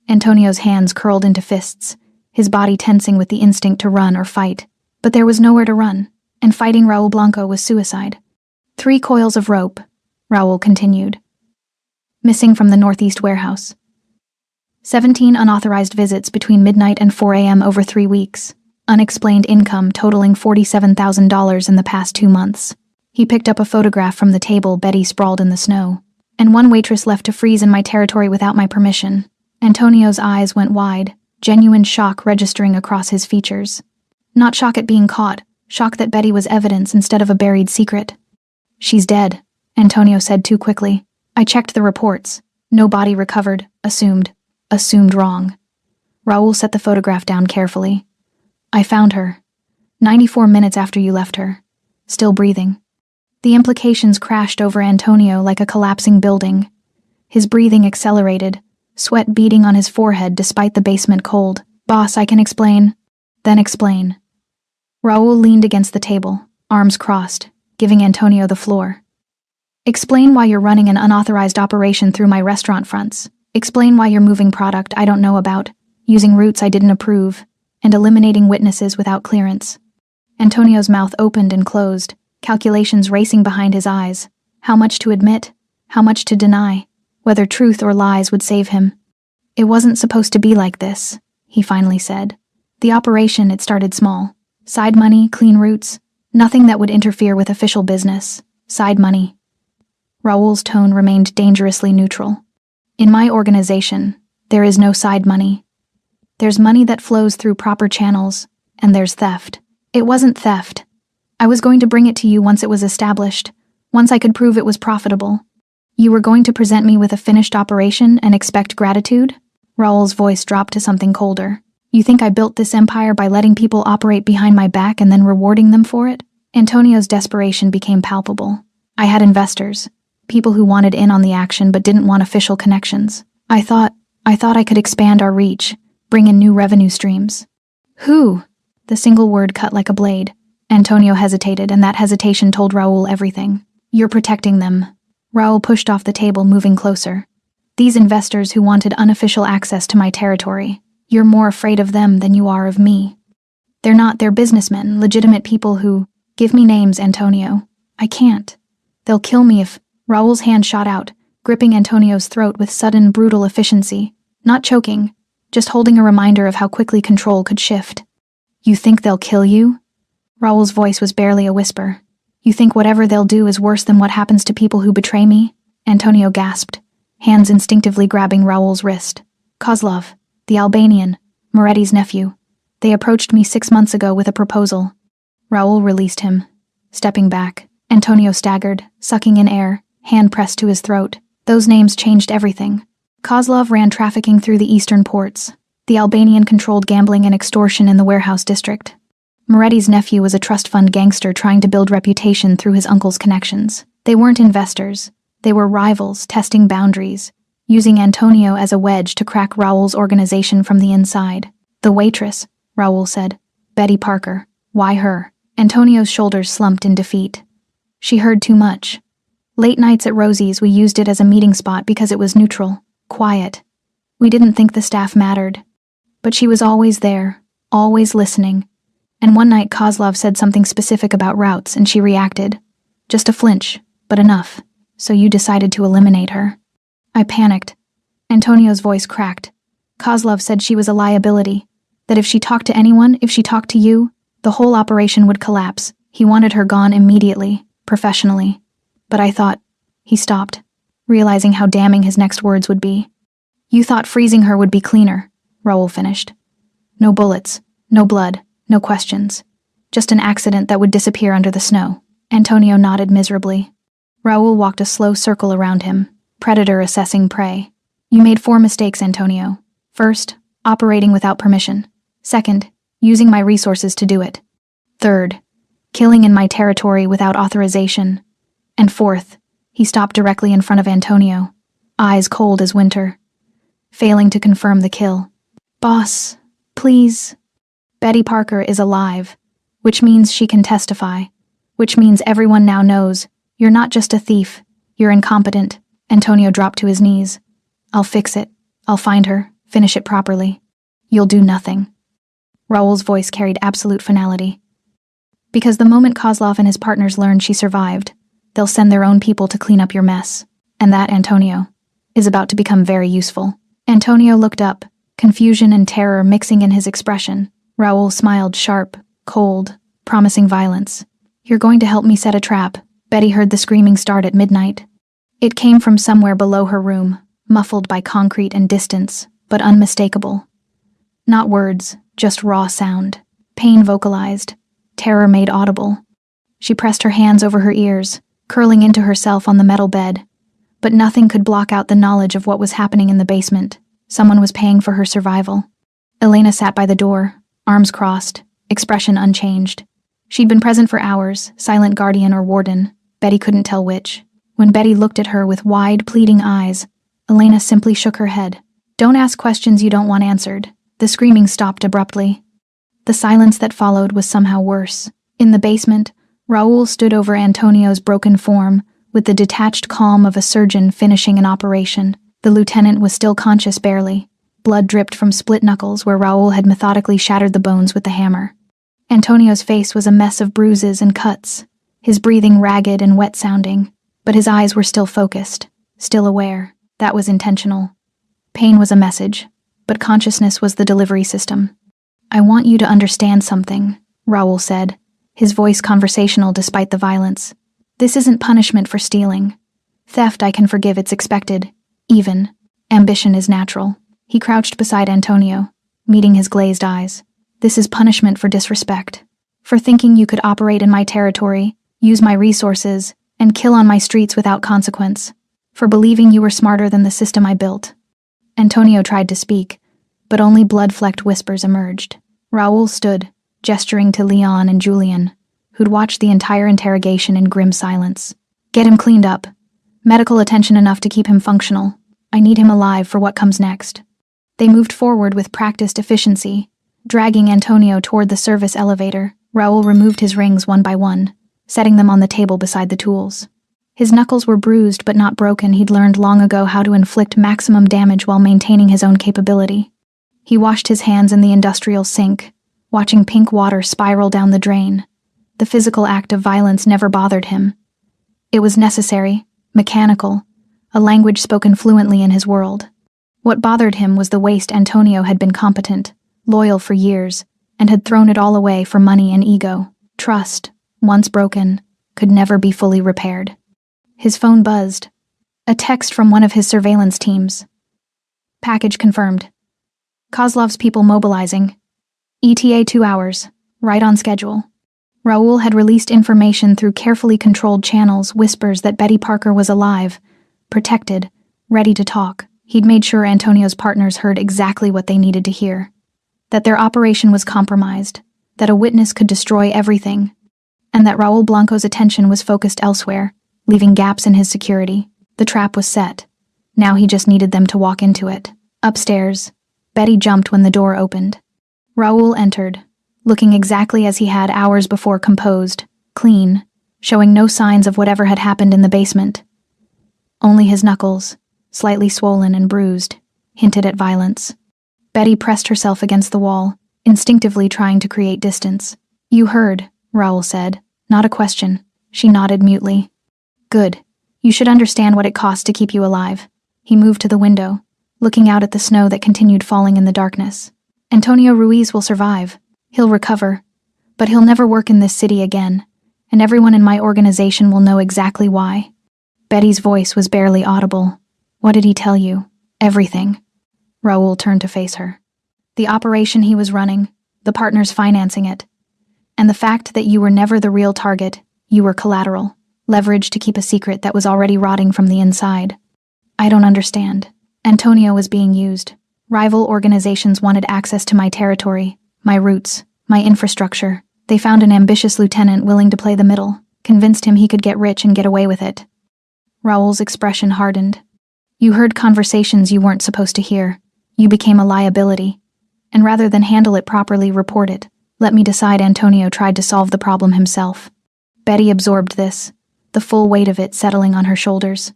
Antonio's hands curled into fists, his body tensing with the instinct to run or fight. But there was nowhere to run, and fighting Raul Blanco was suicide. 3 coils of rope, Raul continued. Missing from the Northeast warehouse. 17 unauthorized visits between midnight and 4 a.m. over 3 weeks. Unexplained income totaling $47,000 in the past 2 months. He picked up a photograph from the table Betty sprawled in the snow. "And 1 waitress left to freeze in my territory without my permission." Antonio's eyes went wide, genuine shock registering across his features. Not shock at being caught, shock that Betty was evidence instead of a buried secret. "She's dead," Antonio said too quickly. "I checked the reports. No body recovered. Assumed wrong." Raul set the photograph down carefully. "I found her. 94 minutes after you left her. Still breathing." The implications crashed over Antonio like a collapsing building. His breathing accelerated, sweat beading on his forehead despite the basement cold. "Boss, I can explain." "Then explain." Raul leaned against the table, arms crossed, giving Antonio the floor. "Explain why you're running an unauthorized operation through my restaurant fronts. Explain why you're moving product I don't know about, using routes I didn't approve, and eliminating witnesses without clearance." Antonio's mouth opened and closed, calculations racing behind his eyes. How much to admit, how much to deny, whether truth or lies would save him. "It wasn't supposed to be like this," he finally said. "The operation, it started small. Side money, clean routes, nothing that would interfere with official business. Side money." Raul's tone remained dangerously neutral. "In my organization, there is no side money. There's money that flows through proper channels, and there's theft. It wasn't theft. I was going to bring it to you once it was established, once I could prove it was profitable. You were going to present me with a finished operation and expect gratitude?" Raul's voice dropped to something colder. "You think I built this empire by letting people operate behind my back and then rewarding them for it?" Antonio's desperation became palpable. "I had investors, people who wanted in on the action but didn't want official connections. I thought I could expand our reach, bring in new revenue streams." "Who?" The single word cut like a blade. Antonio hesitated, and that hesitation told Raul everything. "You're protecting them." Raul pushed off the table, moving closer. "These investors who wanted unofficial access to my territory. You're more afraid of them than you are of me. They're businessmen, legitimate people who—" "Give me names, Antonio." "I can't. They'll kill me if—" Raul's hand shot out, gripping Antonio's throat with sudden, brutal efficiency. Not choking, just holding a reminder of how quickly control could shift. "You think they'll kill you?" Raul's voice was barely a whisper. "You think whatever they'll do is worse than what happens to people who betray me?" Antonio gasped, hands instinctively grabbing Raul's wrist. "Kozlov, the Albanian, Moretti's nephew. They approached me 6 months ago with a proposal." Raul released him. Stepping back, Antonio staggered, sucking in air, hand pressed to his throat. Those names changed everything. Kozlov ran trafficking through the eastern ports. The Albanian controlled gambling and extortion in the warehouse district. Moretti's nephew was a trust fund gangster trying to build reputation through his uncle's connections. They weren't investors. They were rivals testing boundaries, using Antonio as a wedge to crack Raul's organization from the inside. "The waitress," Raul said. "Betty Parker. Why her?" Antonio's shoulders slumped in defeat. "She heard too much. Late nights at Rosie's, we used it as a meeting spot because it was neutral, quiet. We didn't think the staff mattered. But she was always there, always listening. And one night Kozlov said something specific about routes and she reacted. Just a flinch, but enough. So you decided to eliminate her." I panicked. Antonio's voice cracked. "Kozlov said she was a liability, that if she talked to anyone, if she talked to you, the whole operation would collapse. He wanted her gone immediately, professionally. But I thought—" He stopped, realizing how damning his next words would be. You thought freezing her would be cleaner, Raoul finished. No bullets, no blood, no questions. Just an accident that would disappear under the snow. Antonio nodded miserably. Raoul walked a slow circle around him, predator assessing prey. You made 4 mistakes, Antonio. First, operating without permission. Second, using my resources to do it. Third, killing in my territory without authorization. And fourth, he stopped directly in front of Antonio, eyes cold as winter, failing to confirm the kill. Boss, please. Betty Parker is alive, which means she can testify, which means everyone now knows you're not just a thief, you're incompetent. Antonio dropped to his knees. I'll fix it. I'll find her, finish it properly. You'll do nothing. Raoul's voice carried absolute finality. Because the moment Kozlov and his partners learn she survived, they'll send their own people to clean up your mess. And that, Antonio, is about to become very useful. Antonio looked up, confusion and terror mixing in his expression. Raoul smiled sharp, cold, promising violence. You're going to help me set a trap. Betty heard the screaming start at midnight. It came from somewhere below her room, muffled by concrete and distance, but unmistakable. Not words, just raw sound. Pain vocalized, terror made audible. She pressed her hands over her ears, curling into herself on the metal bed. But nothing could block out the knowledge of what was happening in the basement. Someone was paying for her survival. Elena sat by the door, arms crossed, expression unchanged. She'd been present for hours, silent guardian or warden. Betty couldn't tell which. When Betty looked at her with wide, pleading eyes, Elena simply shook her head. Don't ask questions you don't want answered. The screaming stopped abruptly. The silence that followed was somehow worse. In the basement, Raoul stood over Antonio's broken form, with the detached calm of a surgeon finishing an operation. The lieutenant was still conscious barely. Blood dripped from split knuckles where Raoul had methodically shattered the bones with the hammer. Antonio's face was a mess of bruises and cuts, his breathing ragged and wet-sounding, but his eyes were still focused, still aware. That was intentional. Pain was a message, but consciousness was the delivery system. I want you to understand something, Raoul said, his voice conversational despite the violence. This isn't punishment for stealing. Theft I can forgive, it's expected. Even. Ambition is natural. He crouched beside Antonio, meeting his glazed eyes. This is punishment for disrespect. For thinking you could operate in my territory, use my resources, and kill on my streets without consequence. For believing you were smarter than the system I built. Antonio tried to speak, but only blood-flecked whispers emerged. Raoul stood, gesturing to Leon and Julian, who'd watched the entire interrogation in grim silence. Get him cleaned up. Medical attention enough to keep him functional. I need him alive for what comes next. They moved forward with practiced efficiency, dragging Antonio toward the service elevator. Raoul removed his rings one by one, setting them on the table beside the tools. His knuckles were bruised but not broken. He'd learned long ago how to inflict maximum damage while maintaining his own capability. He washed his hands in the industrial sink, watching pink water spiral down the drain. The physical act of violence never bothered him. It was necessary, mechanical, a language spoken fluently in his world. What bothered him was the waste. Antonio had been competent, loyal for years, and had thrown it all away for money and ego. Trust, once broken, could never be fully repaired. His phone buzzed. A text from one of his surveillance teams. Package confirmed. Kozlov's people mobilizing. ETA 2 hours. Right on schedule. Raoul had released information through carefully controlled channels, whispers that Betty Parker was alive, protected, ready to talk. He'd made sure Antonio's partners heard exactly what they needed to hear. That their operation was compromised, that a witness could destroy everything, and that Raoul Blanco's attention was focused elsewhere, leaving gaps in his security. The trap was set. Now he just needed them to walk into it. Upstairs, Betty jumped when the door opened. Raoul entered, looking exactly as he had hours before, composed, clean, showing no signs of whatever had happened in the basement. Only his knuckles, slightly swollen and bruised, hinted at violence. Betty pressed herself against the wall, instinctively trying to create distance. You heard, Raoul said, not a question. She nodded mutely. Good. You should understand what it costs to keep you alive. He moved to the window, looking out at the snow that continued falling in the darkness. Antonio Ruiz will survive. He'll recover. But he'll never work in this city again, and everyone in my organization will know exactly why. Betty's voice was barely audible. What did he tell you? Everything. Raoul turned to face her. The operation he was running, the partners financing it, and the fact that you were never the real target, you were collateral, leverage to keep a secret that was already rotting from the inside. I don't understand. Antonio was being used. Rival organizations wanted access to my territory, my roots, my infrastructure. They found an ambitious lieutenant willing to play the middle, convinced him he could get rich and get away with it. Raoul's expression hardened. You heard conversations you weren't supposed to hear. You became a liability. And rather than handle it properly, report it. Let me decide. Antonio tried to solve the problem himself. Betty absorbed this, the full weight of it settling on her shoulders.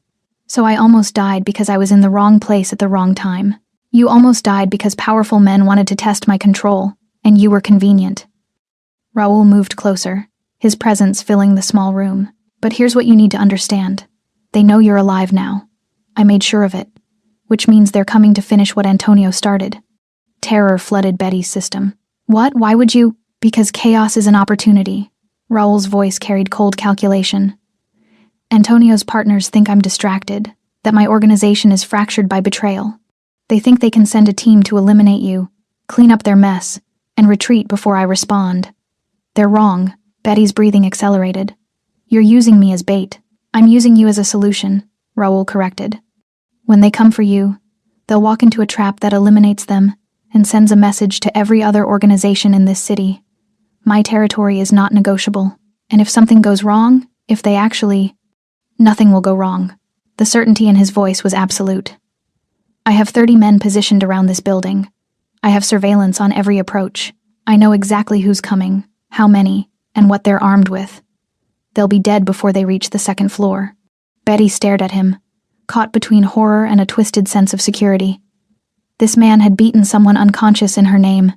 So I almost died because I was in the wrong place at the wrong time. You almost died because powerful men wanted to test my control, and you were convenient. Raoul moved closer, his presence filling the small room. But here's what you need to understand. They know you're alive now. I made sure of it, which means they're coming to finish what Antonio started. Terror flooded Betty's system. What? Why would you? Because chaos is an opportunity. Raoul's voice carried cold calculation. Antonio's partners think I'm distracted, that my organization is fractured by betrayal. They think they can send a team to eliminate you, clean up their mess, and retreat before I respond. They're wrong. Betty's breathing accelerated. You're using me as bait. I'm using you as a solution, Raoul corrected. When they come for you, they'll walk into a trap that eliminates them and sends a message to every other organization in this city. My territory is not negotiable, and if something goes wrong, if they actually... Nothing will go wrong. The certainty in his voice was absolute. I have 30 men positioned around this building. I have surveillance on every approach. I know exactly who's coming, how many, and what they're armed with. They'll be dead before they reach the second floor. Betty stared at him, caught between horror and a twisted sense of security. This man had beaten someone unconscious in her name.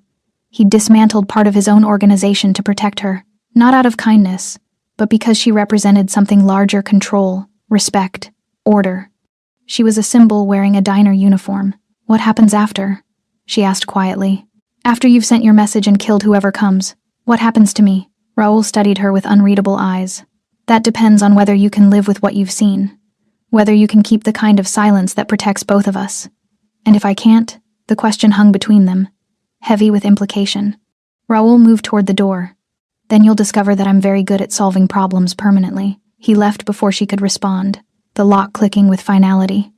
He'd dismantled part of his own organization to protect her, not out of kindness, but because she represented something larger: control, respect, order. She was a symbol wearing a diner uniform. What happens after? She asked quietly. After you've sent your message and killed whoever comes, what happens to me? Raoul studied her with unreadable eyes. That depends on whether you can live with what you've seen, whether you can keep the kind of silence that protects both of us. And if I can't, the question hung between them, heavy with implication. Raoul moved toward the door. Then you'll discover that I'm very good at solving problems permanently. He left before she could respond, the lock clicking with finality.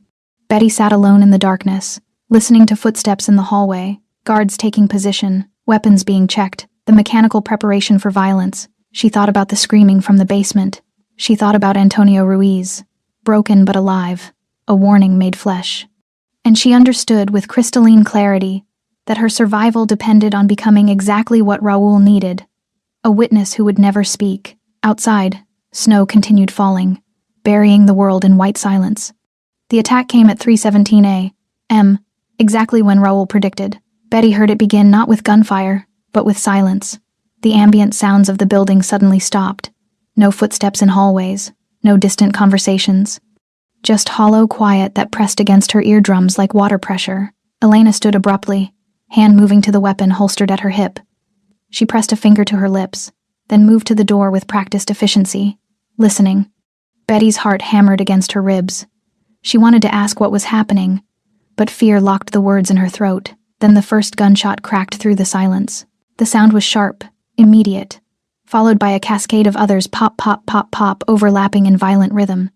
Betty sat alone in the darkness, listening to footsteps in the hallway, guards taking position, weapons being checked, the mechanical preparation for violence. She thought about the screaming from the basement. She thought about Antonio Ruiz, broken but alive, a warning made flesh. And she understood with crystalline clarity that her survival depended on becoming exactly what Raoul needed, a witness who would never speak. Outside, snow continued falling, burying the world in white silence. The attack came at 3:17 a.m., exactly when Raoul predicted. Betty heard it begin not with gunfire, but with silence. The ambient sounds of the building suddenly stopped. No footsteps in hallways, no distant conversations. Just hollow quiet that pressed against her eardrums like water pressure. Elena stood abruptly, hand moving to the weapon holstered at her hip. She pressed a finger to her lips, then moved to the door with practiced efficiency, listening. Betty's heart hammered against her ribs. She wanted to ask what was happening, but fear locked the words in her throat. Then the first gunshot cracked through the silence. The sound was sharp, immediate, followed by a cascade of others: pop, pop, pop, pop, overlapping in violent rhythm.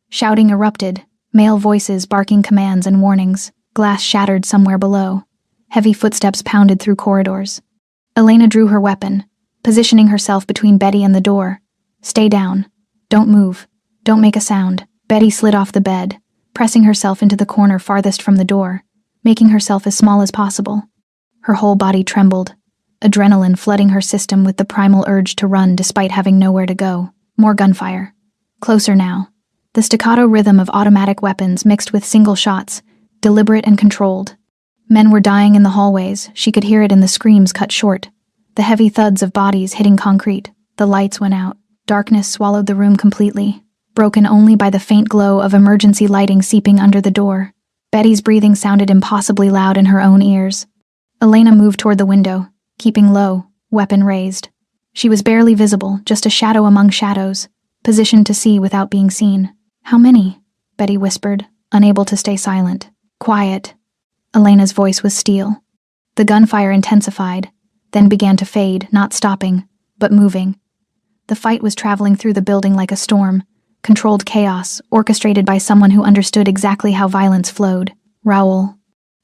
Shouting erupted, male voices barking commands and warnings. Glass shattered somewhere below. Heavy footsteps pounded through corridors. Elena drew her weapon, positioning herself between Betty and the door. Stay down. Don't move. Don't make a sound. Betty slid off the bed, pressing herself into the corner farthest from the door, making herself as small as possible. Her whole body trembled, adrenaline flooding her system with the primal urge to run despite having nowhere to go. More gunfire. Closer now. The staccato rhythm of automatic weapons mixed with single shots, deliberate and controlled. Men were dying in the hallways. She could hear it in the screams cut short, the heavy thuds of bodies hitting concrete. The lights went out. Darkness swallowed the room completely, broken only by the faint glow of emergency lighting seeping under the door. Betty's breathing sounded impossibly loud in her own ears. Elena moved toward the window, keeping low, weapon raised. She was barely visible, just a shadow among shadows, positioned to see without being seen. How many? Betty whispered, unable to stay silent. Quiet. Elena's voice was steel. The gunfire intensified, then began to fade, not stopping, but moving. The fight was traveling through the building like a storm, controlled chaos, orchestrated by someone who understood exactly how violence flowed. Raoul.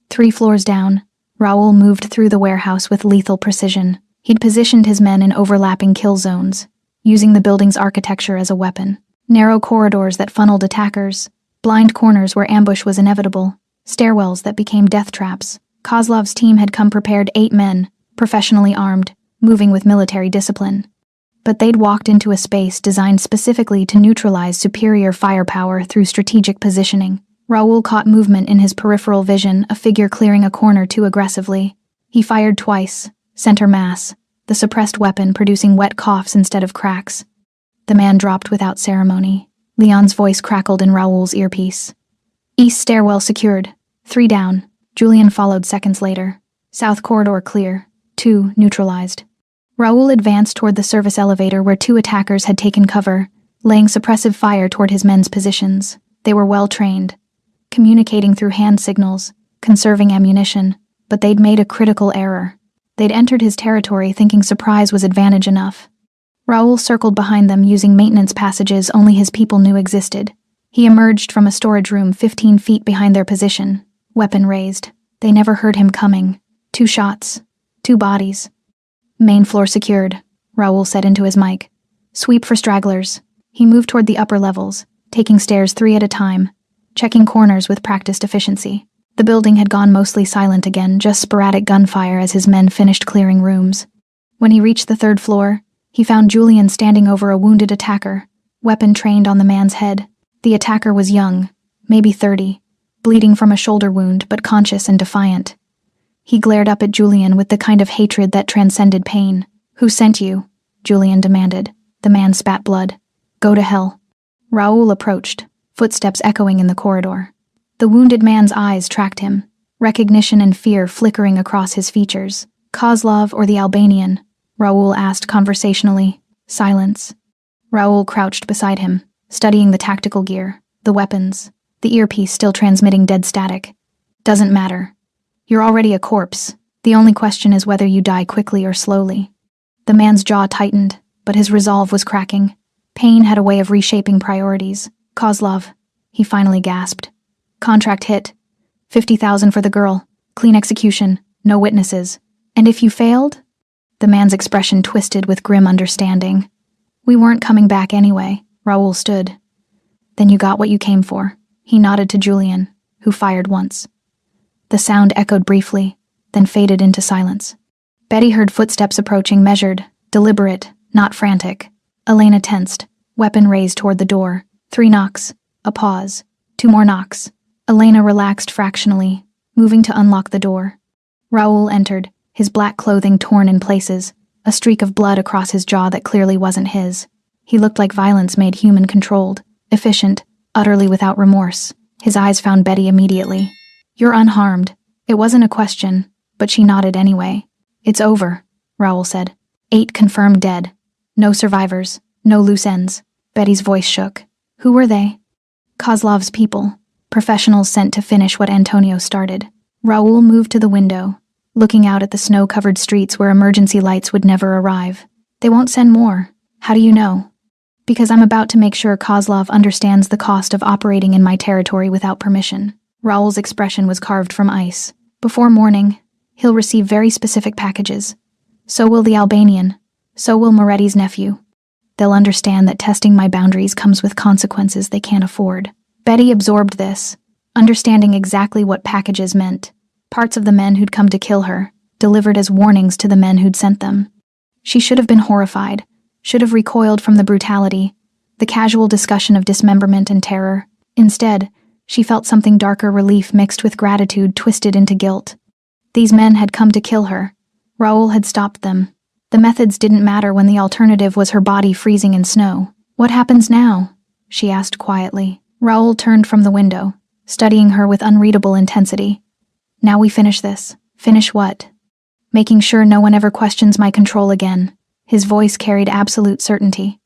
3 floors down, Raoul moved through the warehouse with lethal precision. He'd positioned his men in overlapping kill zones, using the building's architecture as a weapon. Narrow corridors that funneled attackers, blind corners where ambush was inevitable, stairwells that became death traps. Kozlov's team had come prepared 8 men, professionally armed, moving with military discipline. But they'd walked into a space designed specifically to neutralize superior firepower through strategic positioning. Raoul caught movement in his peripheral vision, a figure clearing a corner too aggressively. He fired twice, center mass, the suppressed weapon producing wet coughs instead of cracks. The man dropped without ceremony. Leon's voice crackled in Raoul's earpiece. East stairwell secured. 3 down. Julian followed seconds later. South corridor clear. 2 neutralized. Raoul advanced toward the service elevator where 2 attackers had taken cover, laying suppressive fire toward his men's positions. They were well trained, communicating through hand signals, conserving ammunition, but they'd made a critical error. They'd entered his territory thinking surprise was advantage enough. Raoul circled behind them using maintenance passages only his people knew existed. He emerged from a storage room 15 feet behind their position, weapon raised. They never heard him coming. 2 shots. 2 bodies. Main floor secured, Raoul said into his mic. Sweep for stragglers. He moved toward the upper levels, taking stairs 3 at a time, checking corners with practiced efficiency. The building had gone mostly silent again, just sporadic gunfire as his men finished clearing rooms. When he reached the 3rd floor, he found Julian standing over a wounded attacker, weapon trained on the man's head. The attacker was young, maybe 30, bleeding from a shoulder wound but conscious and defiant. He glared up at Julian with the kind of hatred that transcended pain. Who sent you? Julian demanded. The man spat blood. Go to hell. Raoul approached, footsteps echoing in the corridor. The wounded man's eyes tracked him, recognition and fear flickering across his features. Kozlov or the Albanian? Raoul asked conversationally. Silence. Raoul crouched beside him, studying the tactical gear, the weapons, the earpiece still transmitting dead static. Doesn't matter. You're already a corpse. The only question is whether you die quickly or slowly. The man's jaw tightened, but his resolve was cracking. Pain had a way of reshaping priorities. Kozlov, he finally gasped. Contract hit. 50,000 for the girl. Clean execution. No witnesses. And if you failed? The man's expression twisted with grim understanding. We weren't coming back anyway. Raoul stood. Then you got what you came for. He nodded to Julian, who fired once. The sound echoed briefly, then faded into silence. Betty heard footsteps approaching, measured, deliberate, not frantic. Elena tensed, weapon raised toward the door. 3 knocks. A pause. 2 more knocks. Elena relaxed fractionally, moving to unlock the door. Raoul entered, his black clothing torn in places, a streak of blood across his jaw that clearly wasn't his. He looked like violence made human-controlled, efficient, utterly without remorse. His eyes found Betty immediately. You're unharmed. It wasn't a question, but she nodded anyway. It's over, Raoul said. 8 confirmed dead. No survivors, no loose ends. Betty's voice shook. Who were they? Kozlov's people, professionals sent to finish what Antonio started. Raoul moved to the window, looking out at the snow-covered streets where emergency lights would never arrive. They won't send more. How do you know? Because I'm about to make sure Kozlov understands the cost of operating in my territory without permission. Raoul's expression was carved from ice. Before morning, he'll receive very specific packages. So will the Albanian. So will Moretti's nephew. They'll understand that testing my boundaries comes with consequences they can't afford. Betty absorbed this, understanding exactly what packages meant. Parts of the men who'd come to kill her, delivered as warnings to the men who'd sent them. She should have been horrified, should have recoiled from the brutality, the casual discussion of dismemberment and terror. Instead, she felt something darker, relief mixed with gratitude twisted into guilt. These men had come to kill her. Raoul had stopped them. The methods didn't matter when the alternative was her body freezing in snow. What happens now? She asked quietly. Raoul turned from the window, studying her with unreadable intensity. Now we finish this. Finish what? Making sure no one ever questions my control again. His voice carried absolute certainty.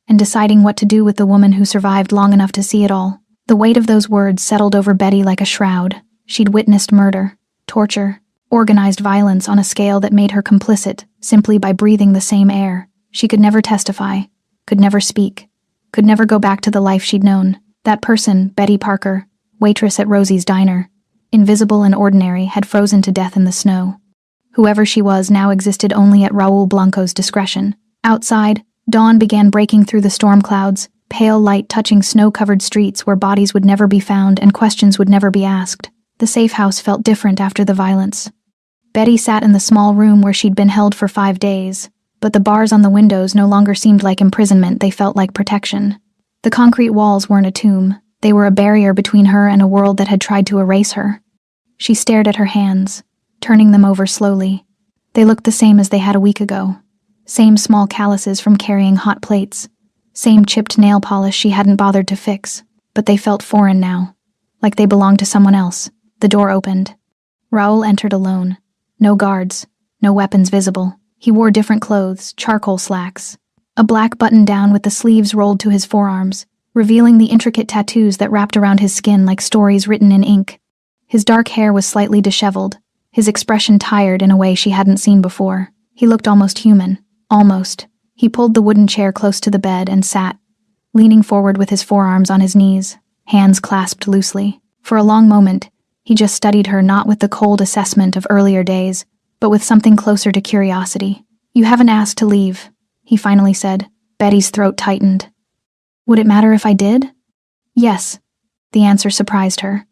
And deciding what to do with the woman who survived long enough to see it all. The weight of those words settled over Betty like a shroud. She'd witnessed murder. torture, organized violence on a scale that made her complicit simply by breathing the same air. She could never testify, could never speak, could never go back to the life she'd known. That person, Betty Parker, waitress at Rosie's diner, invisible and ordinary, had frozen to death in the snow. Whoever she was now existed only at Raul Blanco's discretion. Outside, dawn began breaking through the storm clouds, pale light touching snow-covered streets where bodies would never be found and questions would never be asked. The safe house felt different after the violence. Betty sat in the small room where she'd been held for 5 days, but the bars on the windows no longer seemed like imprisonment, they felt like protection. The concrete walls weren't a tomb, they were a barrier between her and a world that had tried to erase her. She stared at her hands, turning them over slowly. They looked the same as they had a week ago. Same small calluses from carrying hot plates. Same chipped nail polish she hadn't bothered to fix. But they felt foreign now, like they belonged to someone else. The door opened. Raul entered alone. No guards, no weapons visible. He wore different clothes, charcoal slacks. A black button-down with the sleeves rolled to his forearms, revealing the intricate tattoos that wrapped around his skin like stories written in ink. His dark hair was slightly disheveled, his expression tired in a way she hadn't seen before. He looked almost human. Almost. He pulled the wooden chair close to the bed and sat, leaning forward with his forearms on his knees, hands clasped loosely. For a long moment, he just studied her, not with the cold assessment of earlier days, but with something closer to curiosity. "You haven't asked to leave," he finally said. Betty's throat tightened. "Would it matter if I did?" "Yes." The answer surprised her.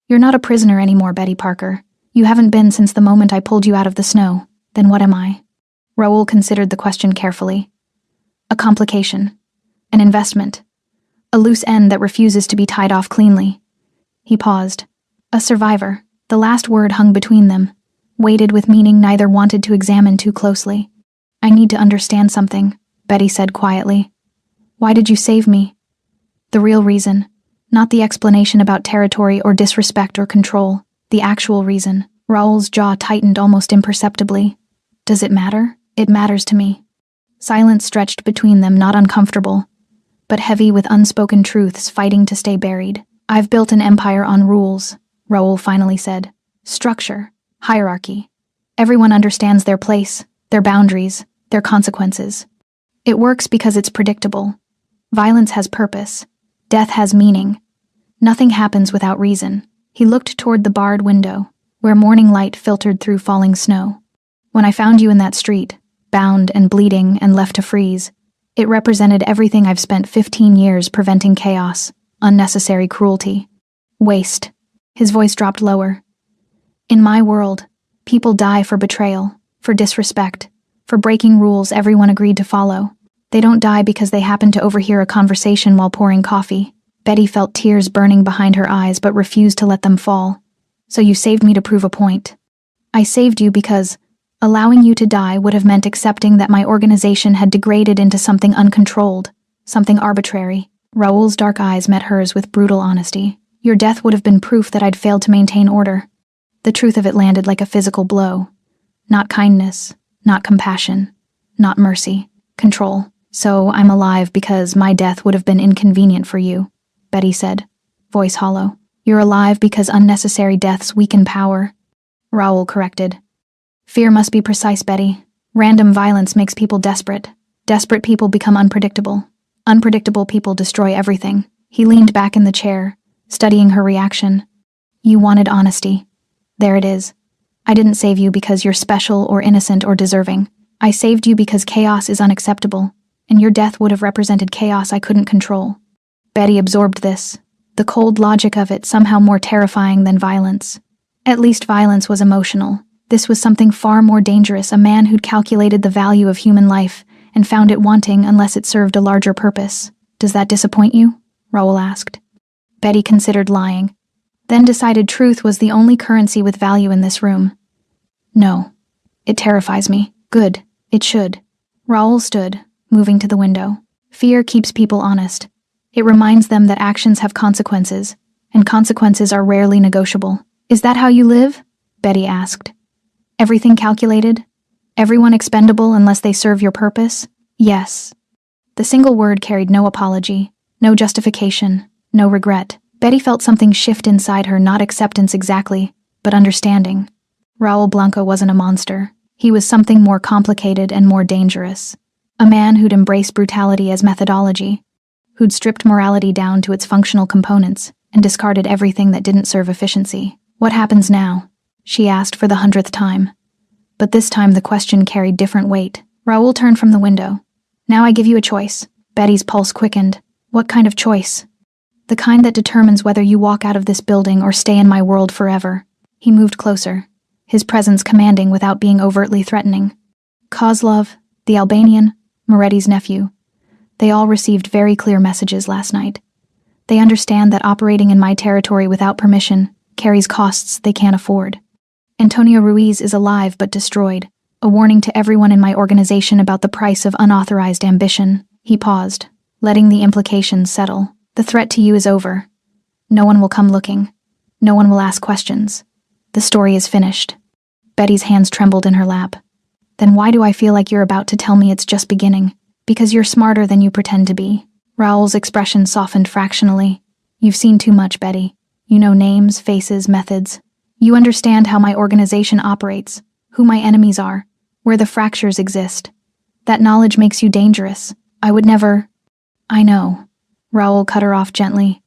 "You're not a prisoner anymore, Betty Parker. You haven't been since the moment I pulled you out of the snow. Then what am I?" Raul considered the question carefully. "A complication. An investment. A loose end that refuses to be tied off cleanly." He paused. "A survivor." The last word hung between them, weighted with meaning neither wanted to examine too closely. "I need to understand something," Betty said quietly. "Why did you save me?" "The real reason. Not the explanation about territory or disrespect or control. The actual reason." Raul's jaw tightened almost imperceptibly. "Does it matter?" "It matters to me." Silence stretched between them, not uncomfortable, but heavy with unspoken truths fighting to stay buried. "I've built an empire on rules," Raul finally said. "Structure. Hierarchy. Everyone understands their place, their boundaries, their consequences. It works because it's predictable. Violence has purpose. Death has meaning. Nothing happens without reason." He looked toward the barred window, where morning light filtered through falling snow. "When I found you in that street, bound and bleeding and left to freeze, it represented everything I've spent 15 years preventing: chaos, unnecessary cruelty, waste." His voice dropped lower. "In my world, people die for betrayal, for disrespect, for breaking rules everyone agreed to follow. They don't die because they happen to overhear a conversation while pouring coffee." Betty felt tears burning behind her eyes but refused to let them fall. "So you saved me to prove a point." "I saved you because allowing you to die would have meant accepting that my organization had degraded into something uncontrolled, something arbitrary." Raul's dark eyes met hers with brutal honesty. "Your death would have been proof that I'd failed to maintain order." The truth of it landed like a physical blow. Not kindness, not compassion, not mercy. Control. "So I'm alive because my death would have been inconvenient for you," Betty said, voice hollow. "You're alive because unnecessary deaths weaken power," Raul corrected. "Fear must be precise, Betty. Random violence makes people desperate. Desperate people become unpredictable. Unpredictable people destroy everything." He leaned back in the chair, studying her reaction. "You wanted honesty. There it is. I didn't save you because you're special or innocent or deserving. I saved you because chaos is unacceptable, and your death would have represented chaos I couldn't control." Betty absorbed this, the cold logic of it somehow more terrifying than violence. At least violence was emotional. This was something far more dangerous, a man who'd calculated the value of human life and found it wanting unless it served a larger purpose. "Does that disappoint you?" Raul asked. Betty considered lying, then decided truth was the only currency with value in this room. "No. It terrifies me." "Good. It should." Raul stood, moving to the window. "Fear keeps people honest. It reminds them that actions have consequences, and consequences are rarely negotiable." "Is that how you live?" Betty asked. "Everything calculated? Everyone expendable unless they serve your purpose?" "Yes." The single word carried no apology, no justification, no regret. Betty felt something shift inside her, not acceptance exactly, but understanding. Raul Blanco wasn't a monster. He was something more complicated and more dangerous. A man who'd embraced brutality as methodology, who'd stripped morality down to its functional components and discarded everything that didn't serve efficiency. "What happens now?" she asked for the 100th time. But this time the question carried different weight. Raul turned from the window. "Now I give you a choice." Betty's pulse quickened. "What kind of choice?" "The kind that determines whether you walk out of this building or stay in my world forever." He moved closer, his presence commanding without being overtly threatening. Kozlov, the Albanian, Moretti's nephew, they all received very clear messages last night. They understand that operating in my territory without permission carries costs they can't afford. Antonio Ruiz is alive but destroyed, a warning to everyone in my organization about the price of unauthorized ambition. He paused, letting the implications settle. "The threat to you is over. No one will come looking. No one will ask questions. The story is finished." Betty's hands trembled in her lap. "Then why do I feel like you're about to tell me it's just beginning? Because you're smarter than you pretend to be." Raoul's expression softened fractionally. "You've seen too much, Betty. You know names, faces, methods. You understand how my organization operates, who my enemies are, where the fractures exist. That knowledge makes you dangerous. I would never—" "I know." Raoul cut her off gently.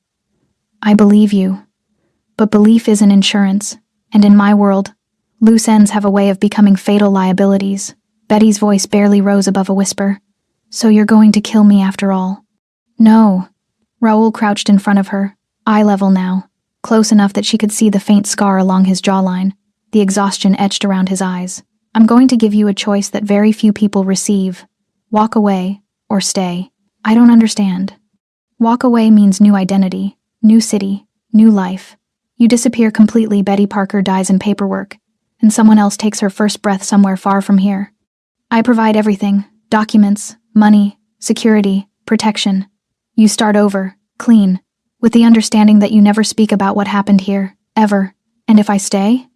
"I believe you. But belief isn't insurance, and in my world, loose ends have a way of becoming fatal liabilities." Betty's voice barely rose above a whisper. "So you're going to kill me after all?" "No." Raoul crouched in front of her, eye level now, close enough that she could see the faint scar along his jawline, the exhaustion etched around his eyes. "I'm going to give you a choice that very few people receive. Walk away, or stay. I don't understand." "Walk away means new identity, new city, new life. You disappear completely. Betty Parker dies in paperwork, and someone else takes her first breath somewhere far from here. I provide everything, documents, money, security, protection. You start over, clean, with the understanding that you never speak about what happened here, ever. And if I stay?"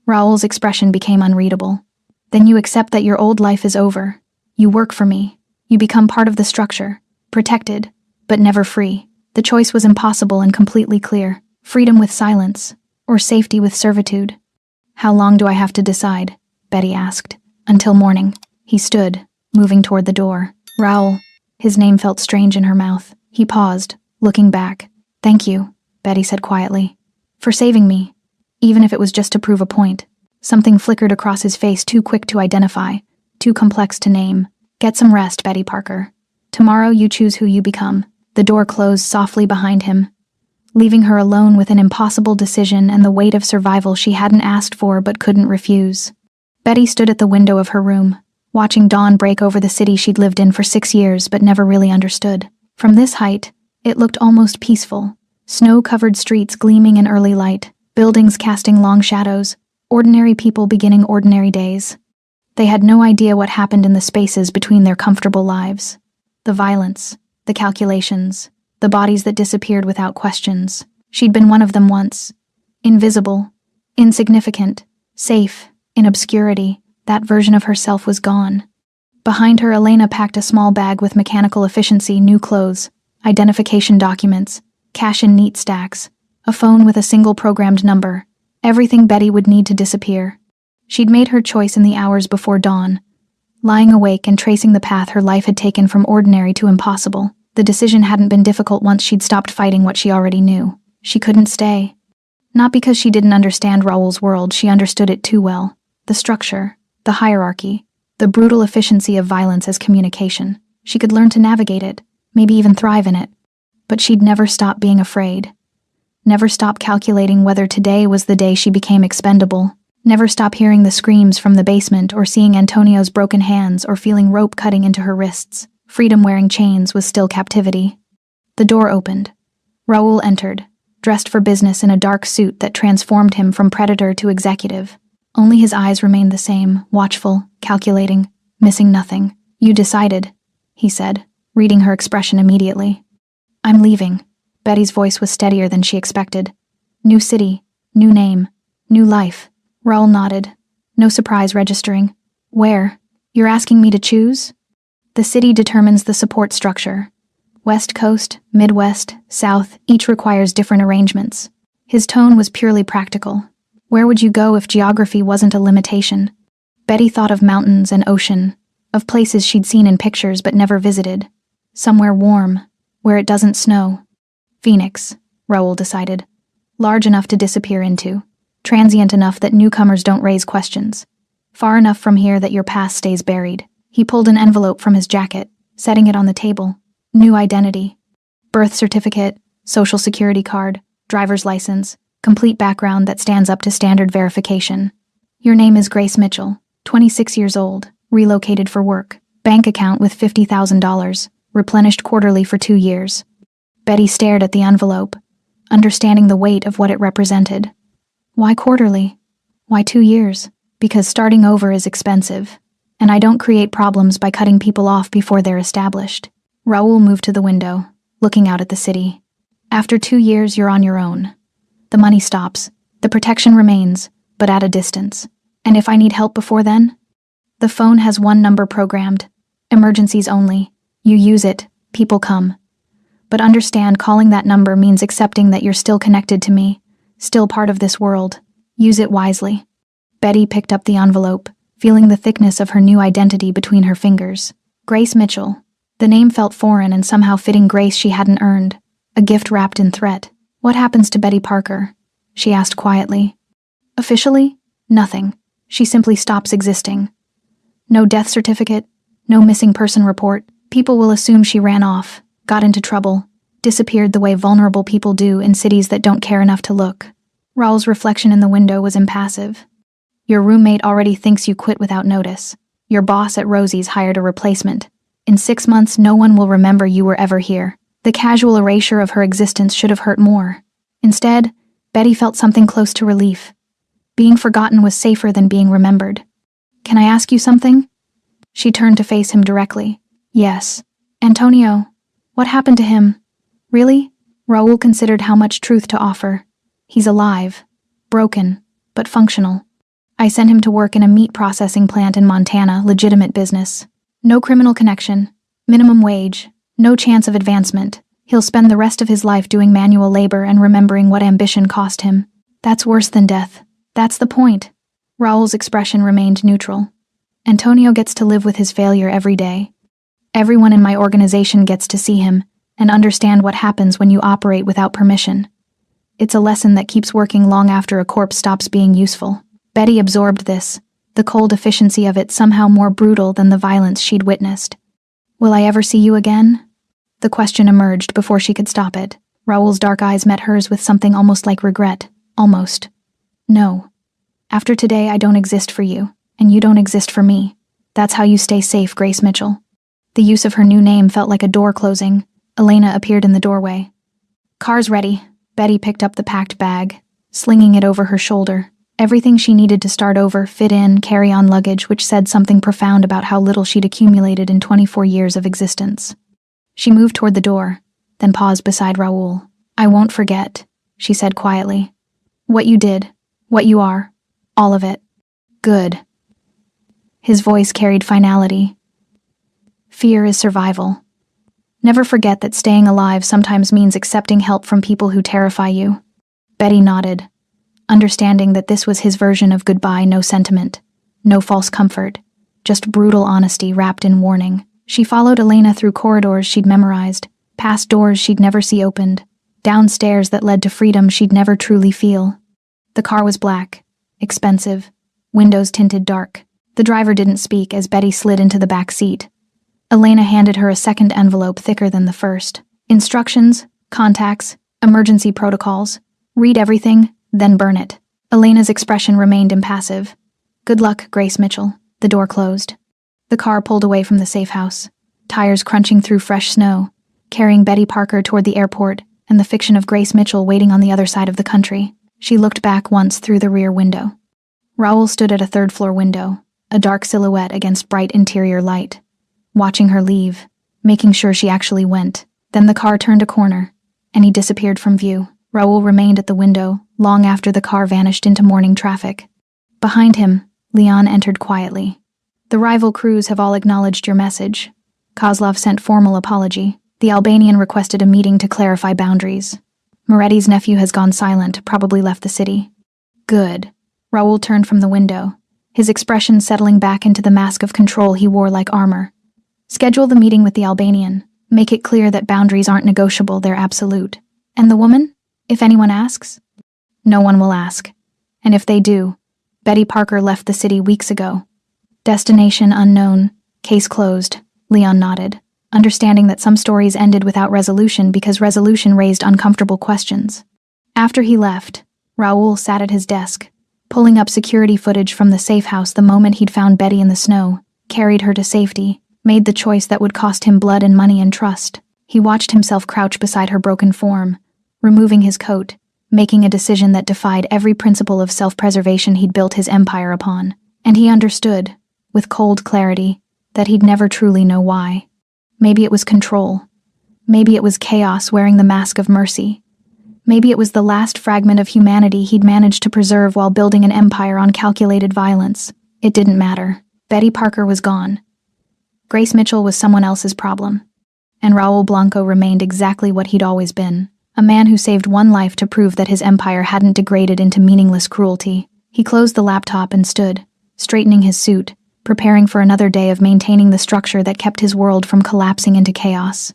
Raoul's expression became unreadable. "Then you accept that your old life is over. You work for me. You become part of the structure, protected, but never free." The choice was impossible and completely clear. Freedom with silence, or safety with servitude. "How long do I have to decide?" Betty asked. "Until morning." He stood, moving toward the door. "Raoul." His name felt strange in her mouth. He paused, looking back. "Thank you," Betty said quietly. "For saving me, even if it was just to prove a point." Something flickered across his face, too quick to identify, too complex to name. "Get some rest, Betty Parker. Tomorrow you choose who you become." The door closed softly behind him, leaving her alone with an impossible decision and the weight of survival she hadn't asked for but couldn't refuse. Betty stood at the window of her room, watching dawn break over the city she'd lived in for 6 years but never really understood. From this height, it looked almost peaceful. Snow-covered streets gleaming in early light, buildings casting long shadows, ordinary people beginning ordinary days. They had no idea what happened in the spaces between their comfortable lives. The violence, the calculations, the bodies that disappeared without questions. She'd been one of them once. Invisible, insignificant, safe, in obscurity. That version of herself was gone. Behind her, Elena packed a small bag with mechanical efficiency, new clothes, identification documents, cash in neat stacks, a phone with a single programmed number, everything Betty would need to disappear. She'd made her choice in the hours before dawn, lying awake and tracing the path her life had taken from ordinary to impossible. The decision hadn't been difficult once she'd stopped fighting what she already knew. She couldn't stay. Not because she didn't understand Raoul's world, she understood it too well. The structure, the hierarchy, the brutal efficiency of violence as communication. She could learn to navigate it, maybe even thrive in it. But she'd never stop being afraid. Never stop calculating whether today was the day she became expendable. Never stop hearing the screams from the basement or seeing Antonio's broken hands or feeling rope cutting into her wrists. Freedom wearing chains was still captivity. The door opened. Raoul entered, dressed for business in a dark suit that transformed him from predator to executive. Only his eyes remained the same, watchful, calculating, missing nothing. "You decided," he said, reading her expression immediately. "I'm leaving." Betty's voice was steadier than she expected. "New city, new name, new life." Raoul nodded, no surprise registering. "Where? You're asking me to choose?" "The city determines the support structure. West Coast, Midwest, South, each requires different arrangements." His tone was purely practical. Where would you go if geography wasn't a limitation? Betty thought of mountains and ocean, of places she'd seen in pictures but never visited. Somewhere warm, where it doesn't snow. Phoenix, Raoul decided. Large enough to disappear into, transient enough that newcomers don't raise questions. Far enough from here that your past stays buried. He pulled an envelope from his jacket, setting it on the table. New identity. Birth certificate, social security card, driver's license, complete background that stands up to standard verification. Your name is Grace Mitchell, 26 years old, relocated for work, bank account with $50,000, replenished quarterly for 2 years. Betty stared at the envelope, understanding the weight of what it represented. Why quarterly? Why 2 years? Because starting over is expensive, and I don't create problems by cutting people off before they're established. Raoul moved to the window, looking out at the city. After 2 years, you're on your own. The money stops, the protection remains, but at a distance. And if I need help before then? The phone has one number programmed, emergencies only. You use it, people come. But understand, calling that number means accepting that you're still connected to me, still part of this world. Use it wisely. Betty picked up the envelope, feeling the thickness of her new identity between her fingers. Grace Mitchell. The name felt foreign and somehow fitting grace she hadn't earned, a gift wrapped in threat. What happens to Betty Parker? She asked quietly. Officially, nothing. She simply stops existing. No death certificate, no missing person report. People will assume she ran off, got into trouble, disappeared the way vulnerable people do in cities that don't care enough to look. Raoul's reflection in the window was impassive. Your roommate already thinks you quit without notice. Your boss at Rosie's hired a replacement. In 6 months, no one will remember you were ever here. The casual erasure of her existence should have hurt more. Instead, Betty felt something close to relief. Being forgotten was safer than being remembered. Can I ask you something? She turned to face him directly. Yes. Antonio. What happened to him? Really? Raoul considered how much truth to offer. He's alive. Broken, but functional. I sent him to work in a meat processing plant in Montana, legitimate business. No criminal connection, minimum wage, no chance of advancement. He'll spend the rest of his life doing manual labor and remembering what ambition cost him. That's worse than death. That's the point. Raoul's expression remained neutral. Antonio gets to live with his failure every day. Everyone in my organization gets to see him and understand what happens when you operate without permission. It's a lesson that keeps working long after a corpse stops being useful. Betty absorbed this, the cold efficiency of it somehow more brutal than the violence she'd witnessed. Will I ever see you again? The question emerged before she could stop it. Raoul's dark eyes met hers with something almost like regret. Almost. No. After today, I don't exist for you, and you don't exist for me. That's how you stay safe, Grace Mitchell. The use of her new name felt like a door closing. Elena appeared in the doorway. Car's ready. Betty picked up the packed bag, slinging it over her shoulder. Everything she needed to start over, fit in, carry on luggage, which said something profound about how little she'd accumulated in 24 years of existence. She moved toward the door, then paused beside Raoul. I won't forget, she said quietly. What you did, what you are, all of it. Good. His voice carried finality. Fear is survival. Never forget that staying alive sometimes means accepting help from people who terrify you. Betty nodded, understanding that this was his version of goodbye, no sentiment, no false comfort, just brutal honesty wrapped in warning. She followed Elena through corridors she'd memorized, past doors she'd never see opened, downstairs that led to freedom she'd never truly feel. The car was black, expensive, windows tinted dark. The driver didn't speak as Betty slid into the back seat. Elena handed her a second envelope thicker than the first. Instructions, contacts, emergency protocols. Read everything, then burn it. Elena's expression remained impassive. Good luck, Grace Mitchell. The door closed. The car pulled away from the safe house, tires crunching through fresh snow, carrying Betty Parker toward the airport and the fiction of Grace Mitchell waiting on the other side of the country. She looked back once through the rear window. Raoul stood at a third-floor window, a dark silhouette against bright interior light, watching her leave, making sure she actually went. Then the car turned a corner, and he disappeared from view. Raoul remained at the window long after the car vanished into morning traffic. Behind him, Leon entered quietly. The rival crews have all acknowledged your message. Kozlov sent formal apology. The Albanian requested a meeting to clarify boundaries. Moretti's nephew has gone silent, probably left the city. Good. Raoul turned from the window, his expression settling back into the mask of control he wore like armor. Schedule the meeting with the Albanian. Make it clear that boundaries aren't negotiable, they're absolute. And the woman? If anyone asks? No one will ask. And if they do, Betty Parker left the city weeks ago. Destination unknown. Case closed. Leon nodded, understanding that some stories ended without resolution because resolution raised uncomfortable questions. After he left, Raoul sat at his desk, pulling up security footage from the safe house the moment he'd found Betty in the snow, carried her to safety, made the choice that would cost him blood and money and trust. He watched himself crouch beside her broken form, removing his coat, making a decision that defied every principle of self-preservation he'd built his empire upon. And he understood, with cold clarity, that he'd never truly know why. Maybe it was control. Maybe it was chaos wearing the mask of mercy. Maybe it was the last fragment of humanity he'd managed to preserve while building an empire on calculated violence. It didn't matter. Betty Parker was gone. Grace Mitchell was someone else's problem. And Raoul Blanco remained exactly what he'd always been, a man who saved one life to prove that his empire hadn't degraded into meaningless cruelty. He closed the laptop and stood, straightening his suit, preparing for another day of maintaining the structure that kept his world from collapsing into chaos.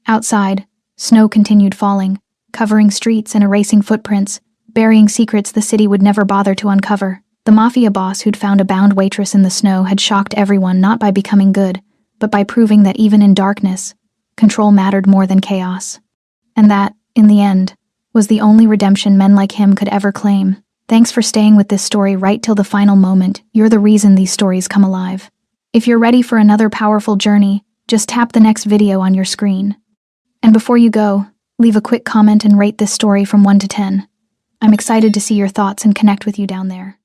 Outside, snow continued falling, covering streets and erasing footprints, burying secrets the city would never bother to uncover. The Mafia boss who'd found a bound waitress in the snow had shocked everyone not by becoming good, but by proving that even in darkness, control mattered more than chaos. And that, in the end, was the only redemption men like him could ever claim. Thanks for staying with this story right till the final moment. You're the reason these stories come alive. If you're ready for another powerful journey, just tap the next video on your screen. And before you go, leave a quick comment and rate this story from 1 to 10. I'm excited to see your thoughts and connect with you down there.